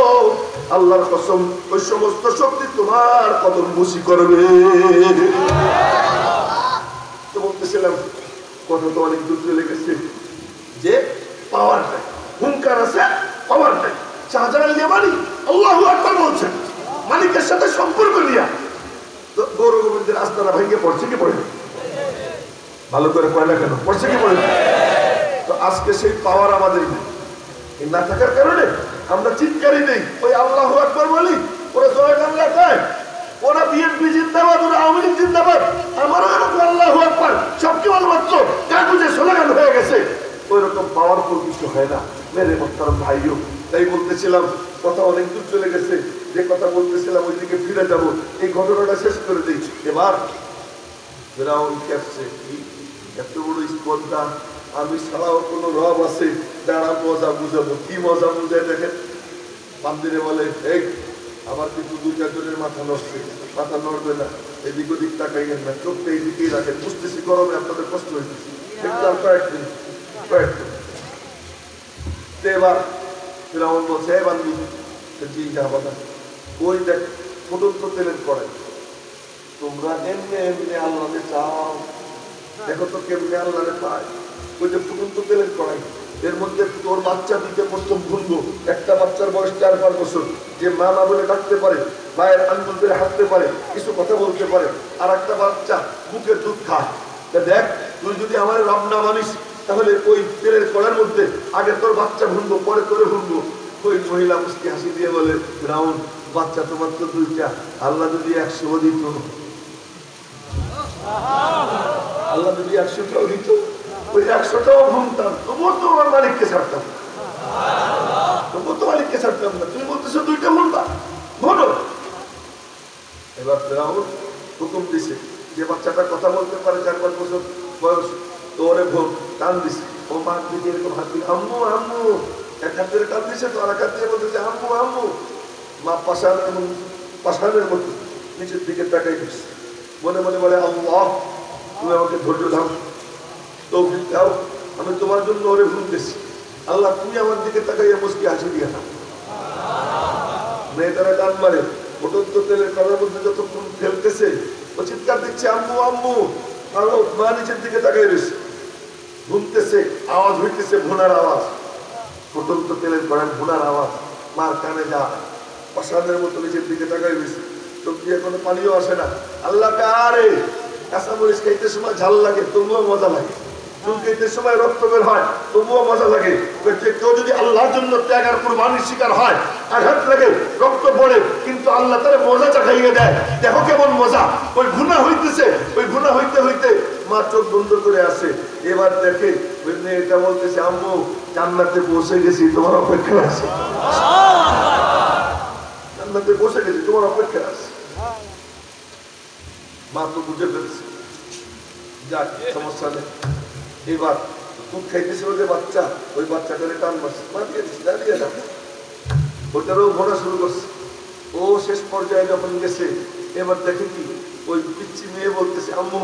আল্লাহর কসম ওই সমস্ত শক্তি তোমার কদম মুসি করবে। তো বলতেছিলাম, কথা তো অনেক দূর চলে গেছে, যে পাওয়ার নাই, হুঙ্কার আছে, পাওয়ার নাই। শাহজালাল ইয়ামানি আল্লাহু আকবার বলছেন, মালিকের সাথে সম্পর্ক নিয়ে তো গৌর গোবিন্দের আস্তানা ভেঙে পড়ছে কি পড়ে? ভালো করে কয় না কেন? পড়ছে কি পড়ে? তো আজকে সেই পাওয়ার আমাদের না থাকার কারণে আমরা চিৎকারই নেই, ওই আল্লাহু আকবার বলি, ওরা জয় বাংলা কয়, ওরা বিএনপি জিন্দাবাদ, ওরা আওয়ামী লীগ জিন্দাবাদ, আমারও এরকম আল্লাহু আকবার, সবকে ভালো মাত্র কাগজে স্লোগান হয়ে গেছে। ওই রকম পাওয়ারফুল কিছু হয় না মেরে মোহতারাম ভাইও। তাই বলতেছিলাম, কথা অনেক দূর চলে গেছে, যে কথা বলতেছিলাম ওইদিকে ফিরে যাব। এই ঘটনাটা শেষ করে দিই। এবার ফেরাউন ক্যাপছে, এত বড় স্পর্ধা, আমি ছাড়াও কোনো রব আছে যারা মজা বুঝাবো। কি মজা বুঝায় দেখেন, বান্দিরে বলে, এই আমার কিন্তু দুই চারজনের মাথা নড়ছে, মাথা নড়বে না, এদিক ওদিক তাকাইয়েন না, চোখটা এইদিকেই রাখেন, বুঝতেছি গরমে আপনাদের কষ্ট হইতেছে, কিন্তু আর কয়েকদিন। এবার ফেরাউন বলছে, বান্দি জি যাবা, ওই দেখ ফুটন্ত তেলের কড়াই, তোমরা এমনি এমনি আল্লাহকে চাও, দেখো তো কেমনি আল্লাহরে পায়। ওই যে ফুটন্ত তেলের কড়াই, এর মধ্যে তোর বাচ্চা দিতে প্রথম ভুলবো, একটা বাচ্চার বয়স 4-5 বছর, যে মা মা বলে ডাকতে পারে, মায়ের আঙ্গুল ধরে হাঁটতে পারে, কিছু কথা বলতে পারে, আর একটা বাচ্চা বুকের দুধ খায়। দেখ, তুই যদি আমার রব না মানিস, তাহলে ওই তেলের কড়ার মধ্যে আগে তোর বাচ্চা ভুলবো, পরে তোরে ভুলবো। ওই মহিলা মুসকি হাসি দিয়ে বলে, রাউন বাচ্চা তোমার তো 2টা, আল্লাহ যদি 100 দিত, আল্লাহ যদি 100টাও দিত, ওই 100টাও ভুলতাম, তবুও তো আমার মালিককে ছাড়তাম, তবুও তো মালিককে ছাড়তাম না। তুমি বলতেছো 2টা ভুলবা, বলো। এবার রাউন হুকুম দিছে, যে বাচ্চাটা কথা বলতে পারে 4-5 বছর বয়স, তো ওরে ভোগ টান দিছে, ও মা দিকে এরকম হাত দিয়ে আম্মু আম্মু, এক হাত ধরে টান দিছে, তো আর এক হাত দিয়ে বলতেছে আম্মু আম্মু। মা পাশানের মতো নিচের দিকে তাকাই দিচ্ছে, মনে মনে বলে, আল্লাহ তুমি আমাকে ধৈর্য দাও, তৌফিক দাও, আমি তোমার জন্য ওরে ভুলতেছি, আল্লাহ তুমি আমার দিকে তাকাইয়া মুচকি হাসি দিয়ে না। মেয়েটারা গান মারে, ফুটন্ত তেলের কড়ার মধ্যে যতক্ষণ ফেলতেছে, ও চিৎকার দিচ্ছে আম্মু আম্মু, আর ও মা নিচের দিকে তাকাই রয়েছে, ঘুমতেছে, আওয়াজ হইতেছে ভুনার আওয়াজ, ফুটন্ত তেলের কড়ার ভুনার আওয়াজ, মার কানে যা, পাশানের মতো নিচের দিকে তাকাই রয়েছে, চোখ দিয়ে কোনো পানিও আসে না। আল্লাহ আরে কাঁচামরিচ খাইতে সময় ঝাল লাগে, তবুও মজা লাগে, চুল খাইতে সময় রক্ত বের হয়, তবুও মজা লাগে। কেউ যদি আল্লাহর জন্য ত্যাগ আর কুরবানির শিকার হয়, আঘাত লাগে, রক্ত পড়ে, কিন্তু আল্লাহ তারা মজাটা খাইয়ে দেয়, দেখো কেমন মজা। ওই ঘুণা হইতেছে, ওই ঘুণা হইতে হইতে মা চোখ বন্ধ করে আসে, এবার দেখে এটা বলতেছে, আম্মু জান্নাতে পৌঁছে গেছি, তোমার অপেক্ষা আছে, জান্নাতে পৌঁছে গেছি, তোমার অপেক্ষা আছে। মা তো বুঝে ফেলছে, যাক সমস্যা নেই। এবার দুধ খাইতেছিল যে বাচ্চা, ওই বাচ্চাটারে টান মারছে, মা দিয়ে দিচ্ছে, দাঁড়িয়ে না, ওটারও ঘোরা শুরু করছে। ও শেষ পর্যায়ে যখন গেছে, এবার দেখে কি ওই পিচ্ছি মেয়ে বলতেছে, আম্মু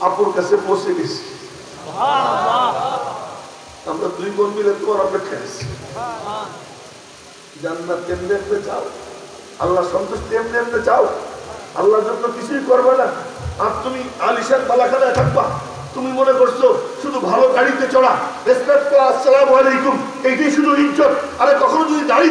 আপুর কাছে পৌঁছে গেছি, আমরা 2 বোন মিলে তোমার অপেক্ষায় আছি। জান্নাত এমনি এমনি চাও, আল্লাহ সন্তুষ্টি এমনি এমনি চাও, আল্লাহর জন্য কিছুই করবে না, আর তুমি আলিশান বালাখানায় থাকবা, তুমি মনে করছো শুধু ভালো গাড়িতে চড়া, রেসপেক্ট করা, আসসালামু আলাইকুম, এইটাই শুধু ইজ্জত। আরে কখনো যদি দাড়ি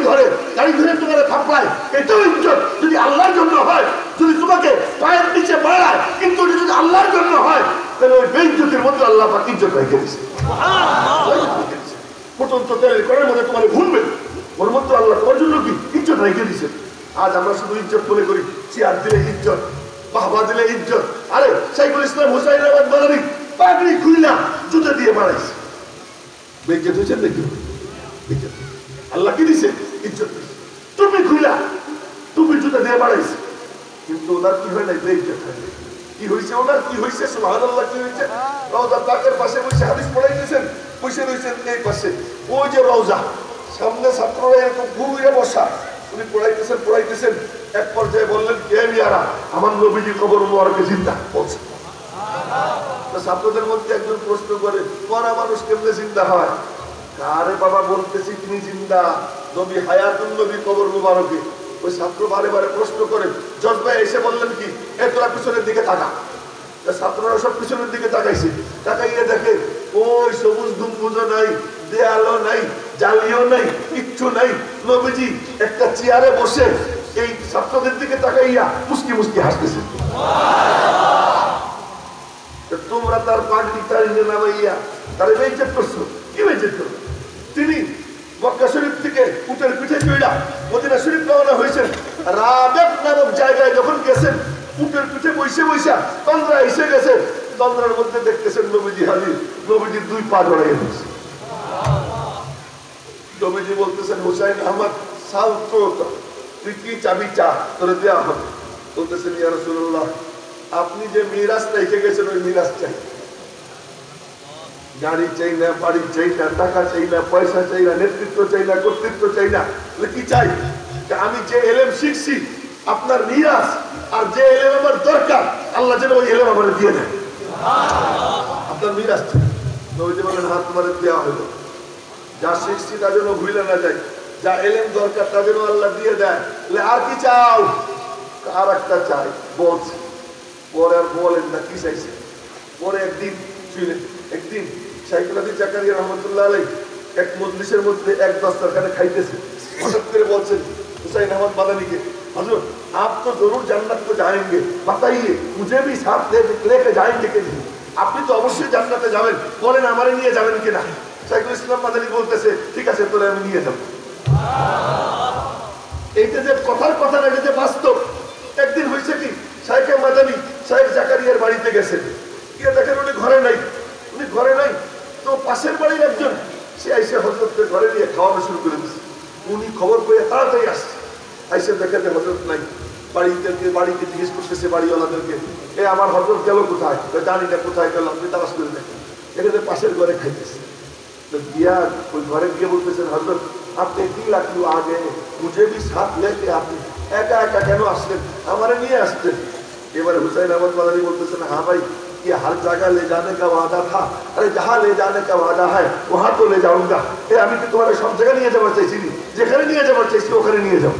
ধরে তোমার থাপড়ায়, এটাও ইজ্জত। যদি আল্লাহর জন্য হয়, যদি তোমাকে পায়ের নিচে বাড়ায়, কিন্তু যদি আল্লাহর জন্য হয়, তাহলে ওই বেইজ্জতের মধ্যে আল্লাহ পাক ইজ্জত রেখে দিয়েছে। পর্যন্ত তেলের কড়াইয়ের মধ্যে তোমার ভুলবে, ওর মধ্যে আল্লাহ তোমার জন্য কি ইজ্জত রেখে দিয়েছে। আজ আমরা শুধু ইজ্জত মনে করি, চেয়ার দিলে ইজ্জত, বাহবা দিলে ইজ্জত। আরে শাইখুল ইসলাম হুসাইন আহমদ মাদানী পাগড়ি খুইলা জুতা দিয়ে মারাইছে, বেইজ্জত হয়েছে নাকি? আল্লাহ কি দিছে? ইজ্জত। তুমি খুইলা তুমি জুতা দিয়ে মারাইছে, কিন্তু ওনার কি হয় নাই? বেইজ্জত হয়। কি হয়েছে ওনার? কি হয়েছে? সুবহানাল্লাহ, কি হয়েছে? রওজা পাকের পাশে বসে হাদিস পড়াইতেছেন, বসে রয়েছেন এই পাশে, ওই যে রওজা, সামনে ছাত্ররা এরকম ঘুরে বসা, উনি পড়াইতেছেন। এক পর্যায়ে বললেন, কে মিয়ারা, আমার নবীজি কবর মুবারকে জিন্দা বলছে। ছাত্রদের মধ্যে একজন প্রশ্ন করে, মরা মানুষ কেমনে জিন্দা হয়? আরে বাবা, বলতেছি তিনি জিন্দা, নবী হায়াতুন নবী কবর মুবারকে। ওই ছাত্র বারে বারে প্রশ্ন করে, জজ ভাই এসে বললেন কি, তোরা পিছনের দিকে তাকা। ছাত্ররা সব পিছনের দিকে তাকাইছে, তাকাইয়ে দেখে ওই সবুজ দুম্বুজও নাই, দেয়ালও নাই, জালিও নাই, কিচ্ছু নাই। নবীজি একটা চেয়ারে বসে এই ছাত্রদের দিকে তাকাইয়া মুস্কি মুস্কি হাসতেছে। তোমরা তার পাগড়ি টাড়িয়ে নামাইয়া তার বেইজ্জত করছো। কি বেইজ্জত করো? তিনি মক্কা শরীফ থেকে উটের পিঠে চড়া মদিনা শরীফ রওনা হয়েছেন। রাবেক নামক জায়গায় যখন গেছেন, উটের পিঠে বসে তন্দ্রা এসে গেছে। তন্দ্রার মধ্যে দেখতেছেন নবীজি হাজির। নবীজির দুই পা জড়াইয়া দিয়েছে। নবীজি বলতেছেন, হুসাইন আহমদ সাউ তো, তুই কি চাবি চা, তোরে দেওয়া হবে। বলতেছেন, ইয়া রাসূলুল্লাহ, আপনি যে মিরাজ রেখে গেছেন ওই মিরাজ চাই। গাড়ি চাই না, বাড়ি চাই না, টাকা চাই না, পয়সা চাই না, নেতৃত্ব চাই না, কর্তৃত্ব চাই না। কি চাই? আমি যে এলেম শিখছি আপনার মিরাজ, আর যে এলেম আমার দরকার আল্লাহ যেন ওই এলেম আমার দিয়ে দেয়। আপনার মিরাজ চাই। নবীজি বলেন, হাত তোমার দেওয়া হলো। যা শিখছি তা যেন ভুলে না যায়, যা এলেম দরকার তা যেন আল্লাহ দিয়ে দেয়। আর কি চাও? আর একটা চাই বলছি। পরে আর বলেন না কি চাইছে। পরে একদিন শাইখুল হাদিস জাকারিয়া রহমাতুল্লাহ আলাইহি এক মজলিসের মধ্যে এক দস্তরখানে খাইতেছে। হঠাৎ করে বলছেন হুসাইন আহমদ মাদানীকে, হুজুর आप तो जरूर जन्नत को जाएंगे, बताइए मुझे भी साथ लेके जाएंगे कि नहीं? আপনি তো অবশ্যই জান্নাতে যাবেন, বলেন আমারে নিয়ে যাবেন কিনা? শাইখুল ইসলাম মাদানী বলতেছে, ঠিক আছে তোরে আমি নিয়ে যাব। এইটা যে কথার কথা না, এটা যে বাস্তব। একদিন হয়েছে কি, শাইখে মাদানী শাইখ জাকারিয়ার বাড়িতে গেছেন, গিয়ে দেখেন উনি ঘরে নাই। তো পাশের বাড়ির একজন সে আইসে হযরতকে ঘরে নিয়ে খাওয়ানো শুরু করে দিচ্ছে। উনি খবর পেয়ে তাড়াতাড়ি আসছে, আইসে দেখে যে হযরত নাই। বাড়িতে জিজ্ঞেস করতেছে বাড়িওয়ালাদেরকে, আমার হযরত গেল কোথায়? জানি না কোথায় গেল, আপনি তালাশ করে দেখেন। এখানে পাশের ঘরে খাইতেছে। तो दिया कोई घरे गए बोलते हजरत आप 3 लाख क्यों आ गए, मुझे भी साथ लेके आते, एका एका केन आसलें, हमारे लिए आसते। एबारे हुसैन अहमद मादानी बोलते हाँ भाई ये हर जगह ले जाने का वादा था, अरे जहाँ ले जाने का वादा है वहाँ तो ले जाऊंगा। আমি কি তোমার সব জায়গায় নিয়ে যাবার চাইছি, যেখানে নিয়ে যাবার চাইছি ওখানে নিয়ে যাও।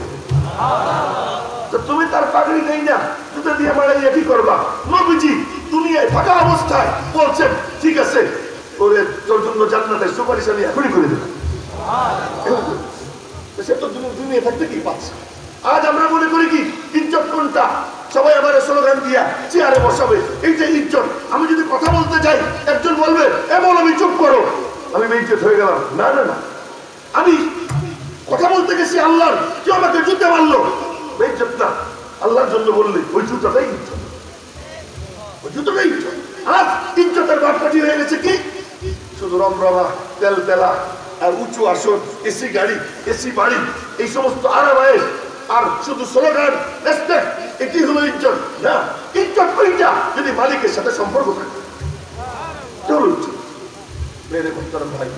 তো তুমি তার পাগড়ি নেই না, জুতা দিয়ে মারাইয়া কি করবা? নবীজি দুনিয়ায় থাকা অবস্থায় বলছেন ঠিক আছে তোর জন্য জান্নাতের সুপারিশ আমি এখনই করে দেব। সে তো দুনিয়া থাকতে কি পাচ্ছে। আজ আমরা মনে করি কি ইজ্জত কোনটা, সবাই আমার স্লোগান দিয়া চেয়ারে বসাবে, এই যে ইজ্জত। আমি যদি কথা বলতে যাই একজন বলবে এমন আমি চুপ করো, আমি বেইজ্জত হয়ে গেলাম। না না না, আমি কথা বলতে গেছি আল্লাহর, কেউ আমাকে জুতে মারলো, বেইজ্জত না। আল্লাহর জন্য বললে ওই জুতাটাই ইজ্জত, ওই জুতাটাই ইজ্জত। আজ ইজ্জতের বাটপাটি হয়ে গেছে কি শুধু রমরমা, তেল তেলা আর উঁচু আসন, এসি গাড়ি, এসি বাড়ি, এই সমস্ত আরামায়েশ আর শুধু স্লোগান রেসপেক্ট, এটি হলো ইজ্জত না। ইজ্জত কইটা যদি মালিকের সাথে সম্পর্ক থাকে তাহলে ইজ্জত। মেরে মোহতারাম ভাই,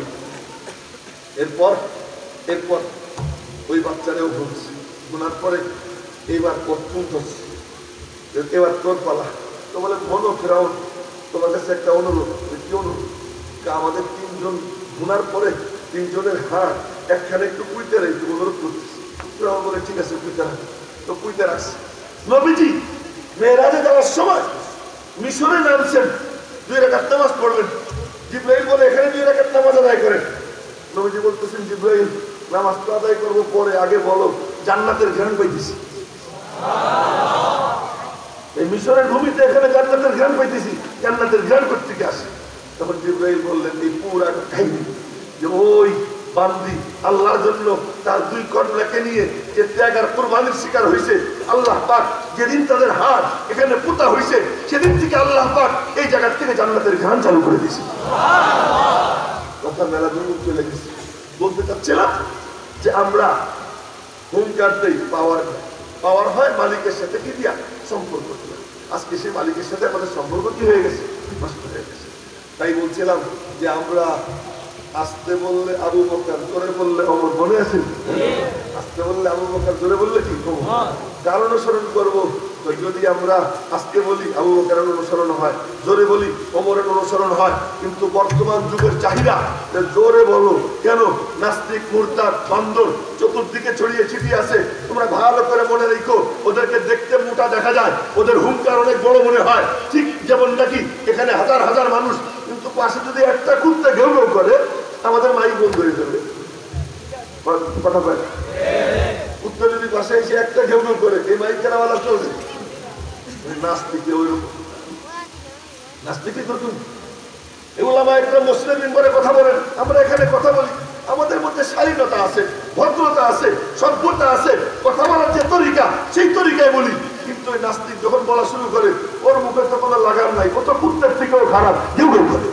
এরপর ওই বাচ্চারেও ভুলছে, গুনার পরে এইবার কর্তুন ধরছে, এবার তোর পালা। তো বলে মনো ফেরাউন তোমার কাছে একটা অনুরোধ। কি অনুরোধ? আমাদের 3 জন গুনার পরে 3 জনের হাত একখানে একটু কুইতে রাখতে অনুরোধ করতেছি। ফেরাউন বলে ঠিক আছে কুইতে রাখ। তো কুইতে রাখছে। নবীজি মেরাজে যাওয়ার সময় মিশরে নামছেন, 2 রাকাত নামাজ পড়লেন। জিবরাইল বলে এখানে 2 রাকাত নামাজ আদায় করেন। নবীজি বলতেছেন জিবরাইল নামাজ তো আদায় করবো পরে, আগে বলো জান্নাতের ঘ্রাণ পাইতেছি। এই মিশরের ভূমিতে এখানে জান্নাতের ঘ্রাণ পাইতেছি, জান্নাতের ঘ্রাণ করতে আসে। তখন জিবরাইল বললেন এই পুরা কাহিনী যে ওই বান্দি আল্লাহর জন্য তার 2 কন্যাকে নিয়ে যে ত্যাগ আর কুরবানির শিকার হয়েছে, আল্লাহ পাক যেদিন তাদের হাত এখানে পুতা হয়েছে সেদিন থেকে আল্লাহ পাক এই জায়গা থেকে জান্নাতের ঘ্রাণ চালু করে দিয়েছে। কথা মেলা দূর চলে গেছে। বলতে চাচ্ছিলাম যে আমরা হুঙ্কার দেই, পাওয়ার হয় মালিকের সাথে কি দিয়া সম্পর্ক দিয়া। আজকে সেই মালিকের সাথে আমাদের সম্পর্ক কি হয়ে গেছে? নষ্ট হয়ে গেছে। তাই বলছিলাম যে আমরা আসতে বললে আবু বকর, জোরে বললে ওমর, মনে আছেন? আসতে বললে আবু বকর, জোরে বললে কি কার অনুসরণ করবো? যদি আমরা আসতে বলি আবু বকরের অনুসরণ হয়, জোরে বলি ওমরের অনুসরণ হয়। কিন্তু বর্তমান যুগের চাহিদা জোরে বলো কেন? নাস্তিক, মুরতাদ, বান্দর চতুর্দিকে ছড়িয়ে ছিটিয়ে আছে। তোমরা ভালো করে মনে রেখো, ওদেরকে দেখতে মোটা দেখা যায়, ওদের হুঙ্কার অনেক বড় মনে হয়। ঠিক যেমন নাকি এখানে হাজার হাজার মানুষ, কিন্তু পাশে যদি একটা কুত্তা ঘেউ ঘেউ করে আমাদের মাইক বন্ধ হয়ে যাবে। কথা বলে কুত্তা যদি পাশে এসে একটা ঘেউ ঘেউ করে এই মাইক কেনাওয়ালা চলবে। নাস্তিকে ওইরকম, নাস্তিকে করতুন এগুলো আমার একটা মুসলিম মেম্বারে কথা বলেন, আমরা এখানে কথা বলি, আমাদের মধ্যে শালীনতা আছে, ভদ্রতা আছে, সভ্যতা আছে, কথা বলার যে তরিকা সেই তরিকায় বলি। কিন্তু ওই নাস্তিক যখন বলা শুরু করে ওর মুখে তো কোনো লাগাম নাই, ও তো কুত্তার থেকেও খারাপ, ঘেউ ঘেউ করে।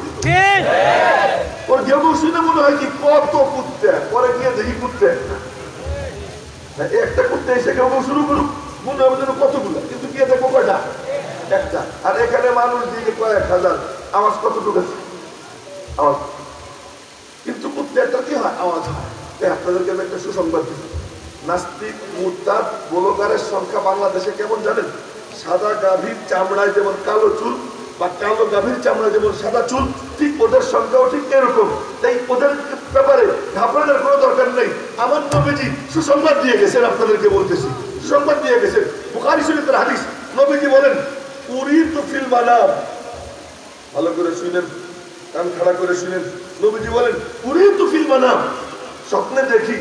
ওর ঘেউ ঘেউ শুনে মনে হয় কি কত কুত্তা, পরে গিয়ে দেখি কুত্তা একটা কুত্তা এসে ঘেউ ঘেউ শুরু করুক, মনে হবে যেন কতগুলো, কিন্তু গিয়ে দেখবো কয়টা? একটা। আর এখানে মানুষ দিকে কয়েক হাজার, আওয়াজ কতটুকু আছে? আওয়াজ কিন্তু কুত্তাটা কি হয়? আওয়াজ হয়। আপনাদেরকে আমি একটা সুসংবাদ দিচ্ছি, নাস্তিক, মুরতাদ, বলকারের সংখ্যা বাংলাদেশে কেমন জানেন? সাদা গাভীর চামড়ায় যেমন কালো চুল বা কালো গাভীর চামড়ায় যেমন সাদা চুল, ঠিক ওদের সংখ্যাও ঠিক এরকম। তাই ওদের ব্যাপারে ঘাবড়ানোর কোনো দরকার নেই। আমার নবীজি সুসংবাদ দিয়ে গেছেন, আপনাদেরকে বলতেছি, সুসংবাদ দিয়ে গেছেন। বুখারী শরীফের হাদিস, নবীজি বলেন উরিতু ফিল মানাম, ভালো করে শুনেন, কান খাড়া করে শুনেন। নবীজি বলেন উরিতু ফিল মানাম, স্বপ্নে দেখি,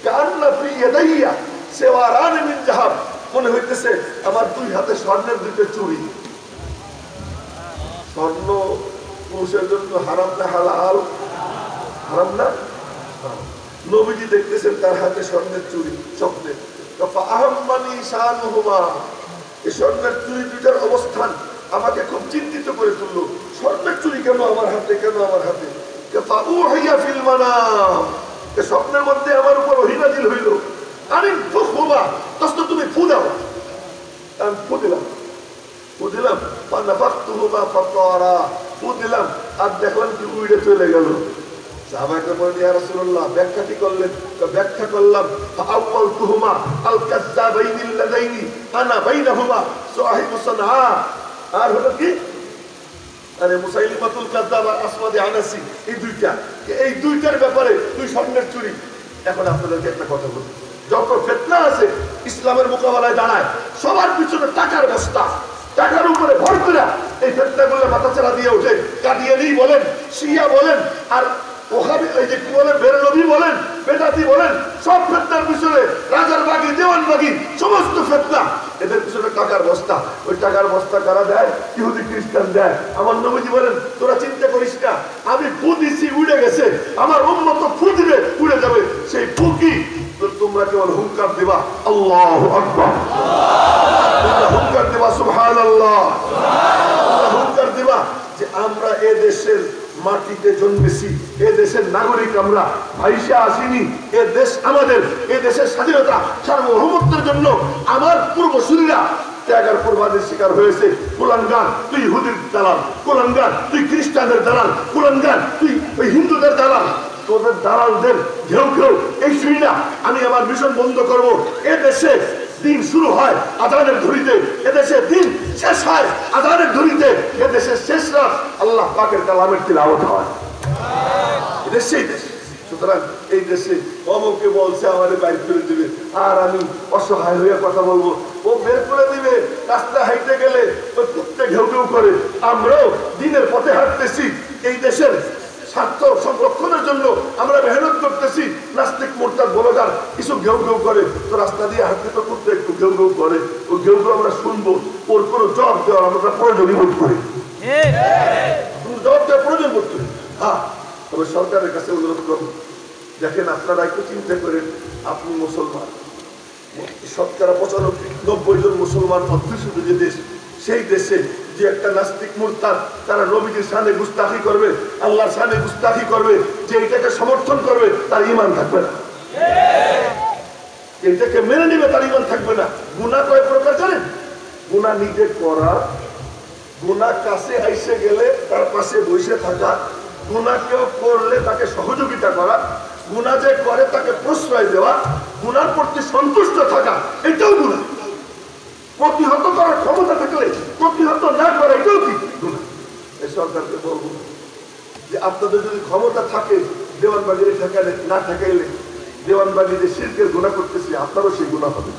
কান্না ফি ইয়াদাইয়া সেওয়ারান মিন যাহাব, মনে হইতেছে আমার 2 হাতে স্বর্ণের 2টা চুড়ি। স্বর্ণ পুরুষের জন্য হারাম না হালাল? হারাম না? নবীজি দেখতেছেন তার হাতে স্বর্ণের চুড়ি স্বপ্নে। ফাআহাম্মানি শানুহুমা, এই স্বর্ণের চুড়ি 2টার অবস্থান আমাকে খুব চিন্তিত করে তুললো। স্বর্ণের চুড়ি কেন আমার হাতে, কেন আমার হাতে? ফাউহিয়া ফিল মানাম, স্বপ্নের মধ্যে আমার উপর ওহী নাযিল হইল, আনিন ফুখহুমা, দোস্ত তুমি ফু দাও। আমি ফু দিলাম, ফু দিলাম, ফানাফাখতুহুমা ফাতারা, ফু দিলাম আর দেখলাম কি উড়ে চলে গেল। সাহাবায়ে বলেন ইয়া রাসূলুল্লাহ ব্যাখ্যা কি করলেন? ব্যাখ্যা করলাম ফাআওয়ালতুহুমা আল কাযাবাইনিল লাযাইনি আনা বাইনাহুমা সাহিবু সানআ, আর হলো কি আরে মুসাইলিমাতুল কাযাব আর আসওয়াদ আনাসি, এই 2টা, এই 2টার ব্যাপারে 2 স্বর্ণের চুরি। এখন আপনাদেরকে একটা কথা বলি, যত ফিতনা আছে ইসলামের মোকাবেলায় দাঁড়ায় সবার পিছনে টাকার বস্তা, টাকার উপরে ভর করে এই ফিতনাগুলো মাথাচাড়া দিয়ে ওঠে। কাদিয়ানী বলেন, শিয়া বলেন, আর ওহাবি এই যে কি বলেন বেরলভী বলেন, বেদাতি বলেন, সব ফিতনার পিছনে রাজার বাগি, দেওয়ান বাগি, সমস্ত ফিতনা, এদের পিছনে টাকার বস্তা। ওই টাকার বস্তা কারা দেয়? ইহুদি খ্রিস্টান দেয়। আমার নবীজি বলেন তোরা চিন্তা করিস না, আমি ফু দিছি উড়ে গেছে, আমার উম্মত ফু দিবে উড়ে যাবে। সেই ফু কি? তোমরা কেবল হুঙ্কার দিবা আল্লাহু আকবার, হুঙ্কার দিবা সুবহানাল্লাহ, হুঙ্কার দিবা যে আমরা এ দেশের মাটিতে জন্মেছি, এ দেশের নাগরিক আমরা, ভাইসা আসিনি। এ দেশ আমাদের, এ দেশের স্বাধীনতা সার্বভৌমত্বের জন্য আমার পূর্বসূরীরা ত্যাগ আর কুরবানির শিকার হয়েছে। কুলাঙ্গার তুই ইহুদির দালাল, কুলাঙ্গার তুই খ্রিস্টানদের দালাল, কুলাঙ্গার তুই ওই হিন্দুদের দালাল, তোদের দালালদের ঘেউ ঘেউ এই শুই না আমি আমার মিশন বন্ধ করব। এ দেশে দিন শুরু হয় আযানের ধরিতে, এদেশে দিন শেষ হয় আযানের ধরিতে, এদেশে শেষ রাত আল্লাহ পাকের কালামের তিলাওয়াত হয়। এদেশ সেই দেশ। সুতরাং এই দেশে অমুকে বলছে আমাদের বাইর করে দিবে, আর আমি অসহায় হয়ে কথা বলবো, ও বের করে দিবে। রাস্তা হাইটে গেলে ওই কুত্তে ঘেউ ঘেউ করে। আমরাও দিনের পথে হাঁটতেছি, এই দেশের স্বার্থ সংরক্ষণের জন্য আমরা মেহনত করতেছি। নাস্তিক মোরতাদ বলগার কিছু ঘেউ ঘেউ করে, তো রাস্তা দিয়ে হাঁটতে তো কুত্তে একটু ঘেউ ঘেউ করে। ওই ঘেউ ঘেউ আমরা শুনবো, ওর কোনো জবাব দেওয়ার আমরা প্রয়োজনই বোধ করি, জবাব দেওয়ার প্রয়োজন বোধ করি। হ্যাঁ, তবে সরকারের কাছে অনুরোধ করবো, দেখেন আপনারা একটু চিন্তা করেন, আপনি মুসলমান, শতকরা 95-90 জন মুসলমান অধ্যুষিত যে দেশ, সেই দেশে যে একটা নাস্তিক মুরতাদ তারা নবীজির শানে গুস্তাখি করবে, আল্লাহর শানে গুস্তাখি করবে, যে এটাকে সমর্থন করবে, তার ঈমান থাকবে না, এটাকে মেনে নিবে, তার ঈমান থাকবে না। গুনাহ কয় প্রকার জানেন? গুনাহ নিজে করা, গুনাহ কাছে আইসে গেলে তার পাশে বসে থাকা, গুনাহ কেউ করলে তাকে সহযোগিতা করা, গুনাহ যে করে তাকে প্রশ্রয় দেওয়া, গুনার প্রতি সন্তুষ্ট থাকা, এটাও গুনাহ। প্রতিহত করার ক্ষমতা থাকলে প্রতিহত না করা, এটাও কি গুনাহ। এই সরকারকে বলবো যে আপনাদের যদি ক্ষমতা থাকে, দেওয়ানবাগিরে ঠেকালে না ঠেকাইলে, দেওয়ানবাগি যে শিরকের গুনাহ করতেছে, আপনারও সেই গুনাহ হবে।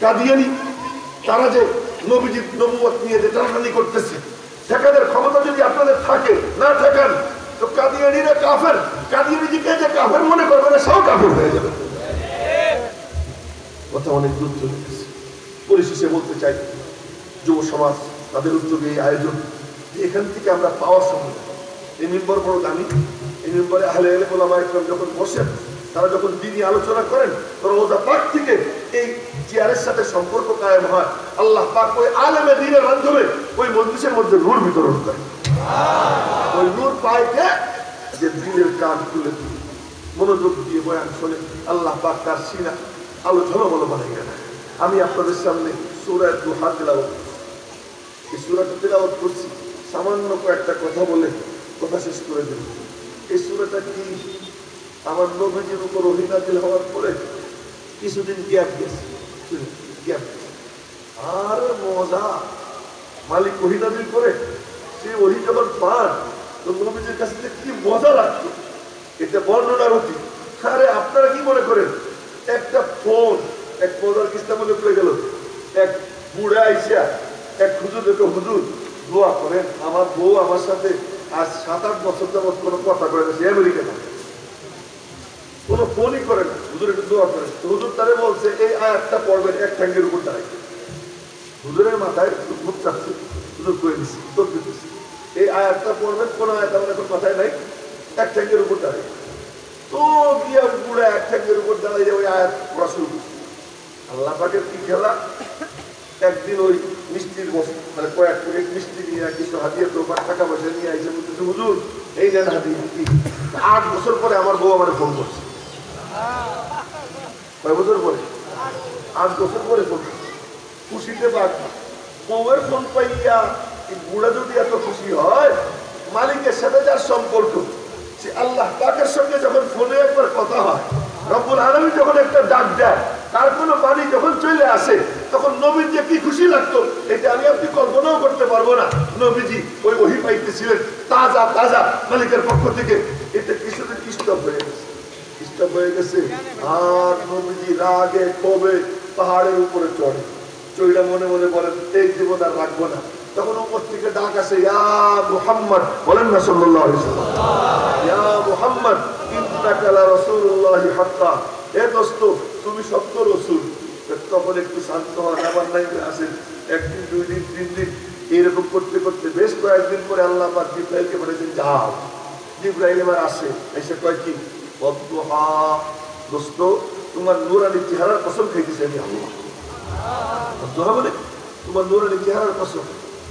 কাদিয়ানি তারা যে নবীজির নবুয়ত নিয়ে যে টানাটানি করতেছে, ঠেকাদের ক্ষমতা যদি আপনাদের থাকে, না ঠেকান, তো কাদিয়ানিরা কাফের, কাদিয়ানিকে যে কাফের মনে করবে না, সব কাফের হয়ে যাবে। কথা অনেক দূর চলে গেছে। পরিশেষে বলতে চাই, যুব সমাজ তাদের উদ্যোগে এই আয়োজন, এখান থেকে আমরা পাওয়ার সময়, এই মিম্বর বড় দামি, এই মিম্বরে আহলে উলামা ইকরাম যখন বসেন, তারা যখন দিনী আলোচনা করেন, তখন রোজা পাক থেকে এই চেয়ারের সাথে সম্পর্ক কায়েম হয়। আল্লাহ পাক ওই আলেমে দ্বীনের মাধ্যমে ওই মজলিসের মধ্যে নূর বিতরণ করেন। ওই নূর পাইতে যে দিনের কান খুলে মনোযোগ দিয়ে বয়ান শোনে, আল্লাহ পাক তার সিনা আলো ঝলমল বানাইয়া দেয়। আমি আপনাদের সামনে সূরা দুহা তেলাওয়াত, এই সূরাটা তেলাওয়াত করছি, সামান্য কয়েকটা কথা বলে কথা শেষ করে দেব। এই সূরাটা কি আমার নবীজির উপর ওহী নাযিল হওয়ার পরে কিছুদিন গ্যাপ গেছে, গ্যাপ, আর মজা। মালিক ওহী নাযিল করে, সে ওহী যখন পান, তো নবীজির কাছে কি মজা লাগতো, এটা বর্ণনার অতীত। আরে আপনারা কি মনে করেন, একটা ফোন, এক মজার কিস্তা মনে পড়ে গেল, এক বুড়া আইসা এক হুজুর, হুজুর দোয়া করেন, আমার বউ আমার সাথে আজ 7-8 বছর যাবত কোনো কথা করে গেছে, আমেরিকা থাকে, কোনো ফোনই করে না, হুজুর একটু দোয়া করেন। হুজুর তারে বলছে এই আয়াতটা পড়বেন এক ঠ্যাঙ্গের উপর দাঁড়াই। হুজুরের মাথায় ভূত চাচ্ছে, হুজুর করে দিচ্ছি, উত্তর দিতেছি, এই আয়াতটা পড়বেন, কোন আয়াত আমার এখন মাথায় নাই, এক ঠ্যাঙ্গের উপর দাঁড়াই। তো গিয়া বুড়া এক ঠ্যাঙ্গের উপর দাঁড়াইয়া ওই আয়াত পড়া শুরু করছে। আল্লাহ পাকের কি খেলা, একদিন ওই মিষ্টির বস্তু, মানে কয়েক প্লেট মিষ্টি নিয়ে কিছু হাতিয়ে তো টাকা পয়সা নিয়ে আইসে, বলতেছে হুজুর এই নেন হাতিয়ে। 8 বছর পরে আমার বউ আমার ফোন করছে, কয় বছর পরে? 8 বছর পরে ফোন করছে, খুশিতে পাক। বউয়ের ফোন পাইয়া বুড়া যদি এত খুশি হয়, মালিকের সাথে যার সম্পর্ক, সে আল্লাহ পাকের সঙ্গে যখন ফোনে একবার কথা হয়, রব্বুল আলামিন যখন একটা ডাক দেয়, তার কোনো বাণী যখন চলে আসে, তখন নবীর যে কি খুশি লাগতো, এটা আমি আপনি কল্পনাও করতে পারবো না। নবীজি ওই ওহী পাইতেছিলেন তাজা তাজা মালিকের পক্ষ থেকে। এটা কিছুদিন স্টপ হয়ে গেছে, স্টপ হয়ে গেছে। আর নবীজি রাগে ক্ষোভে পাহাড়ের উপরে চড়ে, চইটা মনে মনে বলেন এই জীবন আর রাখবো না। তখন উপর থেকে ডাক আসে, ইয়া মুহাম্মদ, বলেন না সাল্লাল্লাহু আলাইহি ওয়াসাল্লাম, ইয়া মুহাম্মদ ইন্নাকা লা রাসূলুল্লাহি হাক্কা, হে দোস্ত তুমি সত্য রাসূল। তখন একটু শান্ত হন, আবার নাই আসেন, একদিন 2 দিন 3 দিন এইরকম করতে করতে বেশ কয়েকদিন পরে আল্লাহ পাক জিবরাইলকে বলেছেন যাও। জিবরাইল এবার আসে, এসে কয় কি, ওয়াদুহা, দোস্ত তোমার নূরানি চেহারার কসম খাইতেছি আমি আল্লাহ। ওয়াদুহা মানে তোমার নূরানি চেহারার কসম,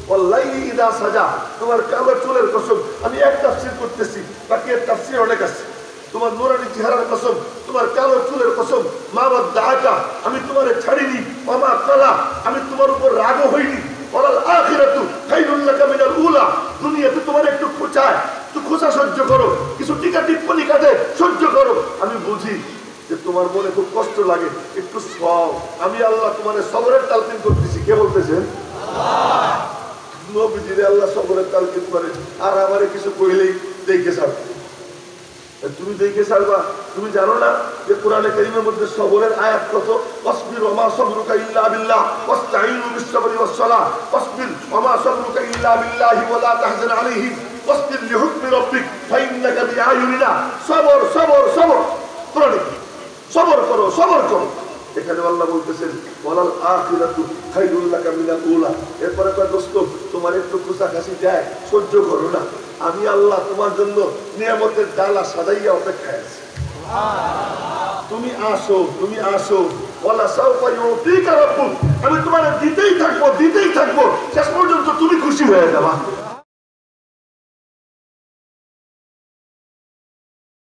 ওয়াল্লাইলি ইযা সাজা, তোমার কালো চুলের কসম। আমি এক তাফসীর করতেছি, বাকি এর তাফসীর অনেক আছে। তোমার নূরানি চেহারার কসম, তোমার কালো চুলের কসম, মা ওয়াদাআকা, আমি তোমারে ছাড়িনি, ওয়া কালা, আমি তোমার উপর রাগও হইনি, ওয়াল আখিরাতু খায়রুল লাকা মিনাল উলা, দুনিয়াতে তোমার একটু খোঁচায়, একটু খোঁচা সহ্য করো, কিছু টিকা টিপ্পনি কাটে সহ্য করো, আমি বুঝি যে তোমার মনে খুব কষ্ট লাগে, একটু সব, আমি আল্লাহ তোমার সবরের তালকিন করতেছি। কে বলতেছেন? আল্লাহ। নবীজিরে আল্লাহ সবরের তালকিন করে, আর আমারে কিছু কইলেই দেখে ছাড়। তুমি দেখে ছাড়বা। তুমি জানো না যে কোরআনে কারীমের মধ্যে সবরের আয়াত কত? ওয়াসবির ওয়া মা সাবরুকা ইল্লা বিল্লাহ ওয়াসতাঈনু বিস-সাবরি ওয়াস-সালাহ ওয়াসবির ওয়া মা সাবরুকা ইল্লা বিল্লাহি ওয়া লা তাহজান আলাইহিম ওয়াসবির লিহুকমি রাব্বিক ফাইন্নাকা বিআয়ুনিনা। সবর সবর সবর, কোরআনে সবর করো সবর করো। এখানে আল্লাহ বলতেছেন ওয়ালাল আখিরাতু খায়রুল লাকা মিনাল উলা। এরপরে কয় দোস্ত তোমার একটু কুসাকাশি দেয় সহ্য করো না, আমি আল্লাহ তোমার জন্য নিয়ামতের ডালা সাজাইয়া অপেক্ষায় আছি। তুমি আসো তুমি আসো, ওয়ালা সাওফা ইউতিকা রাব্বুক, আমি তোমার দিতেই থাকবো শেষ পর্যন্ত তুমি খুশি হয়ে যাবা।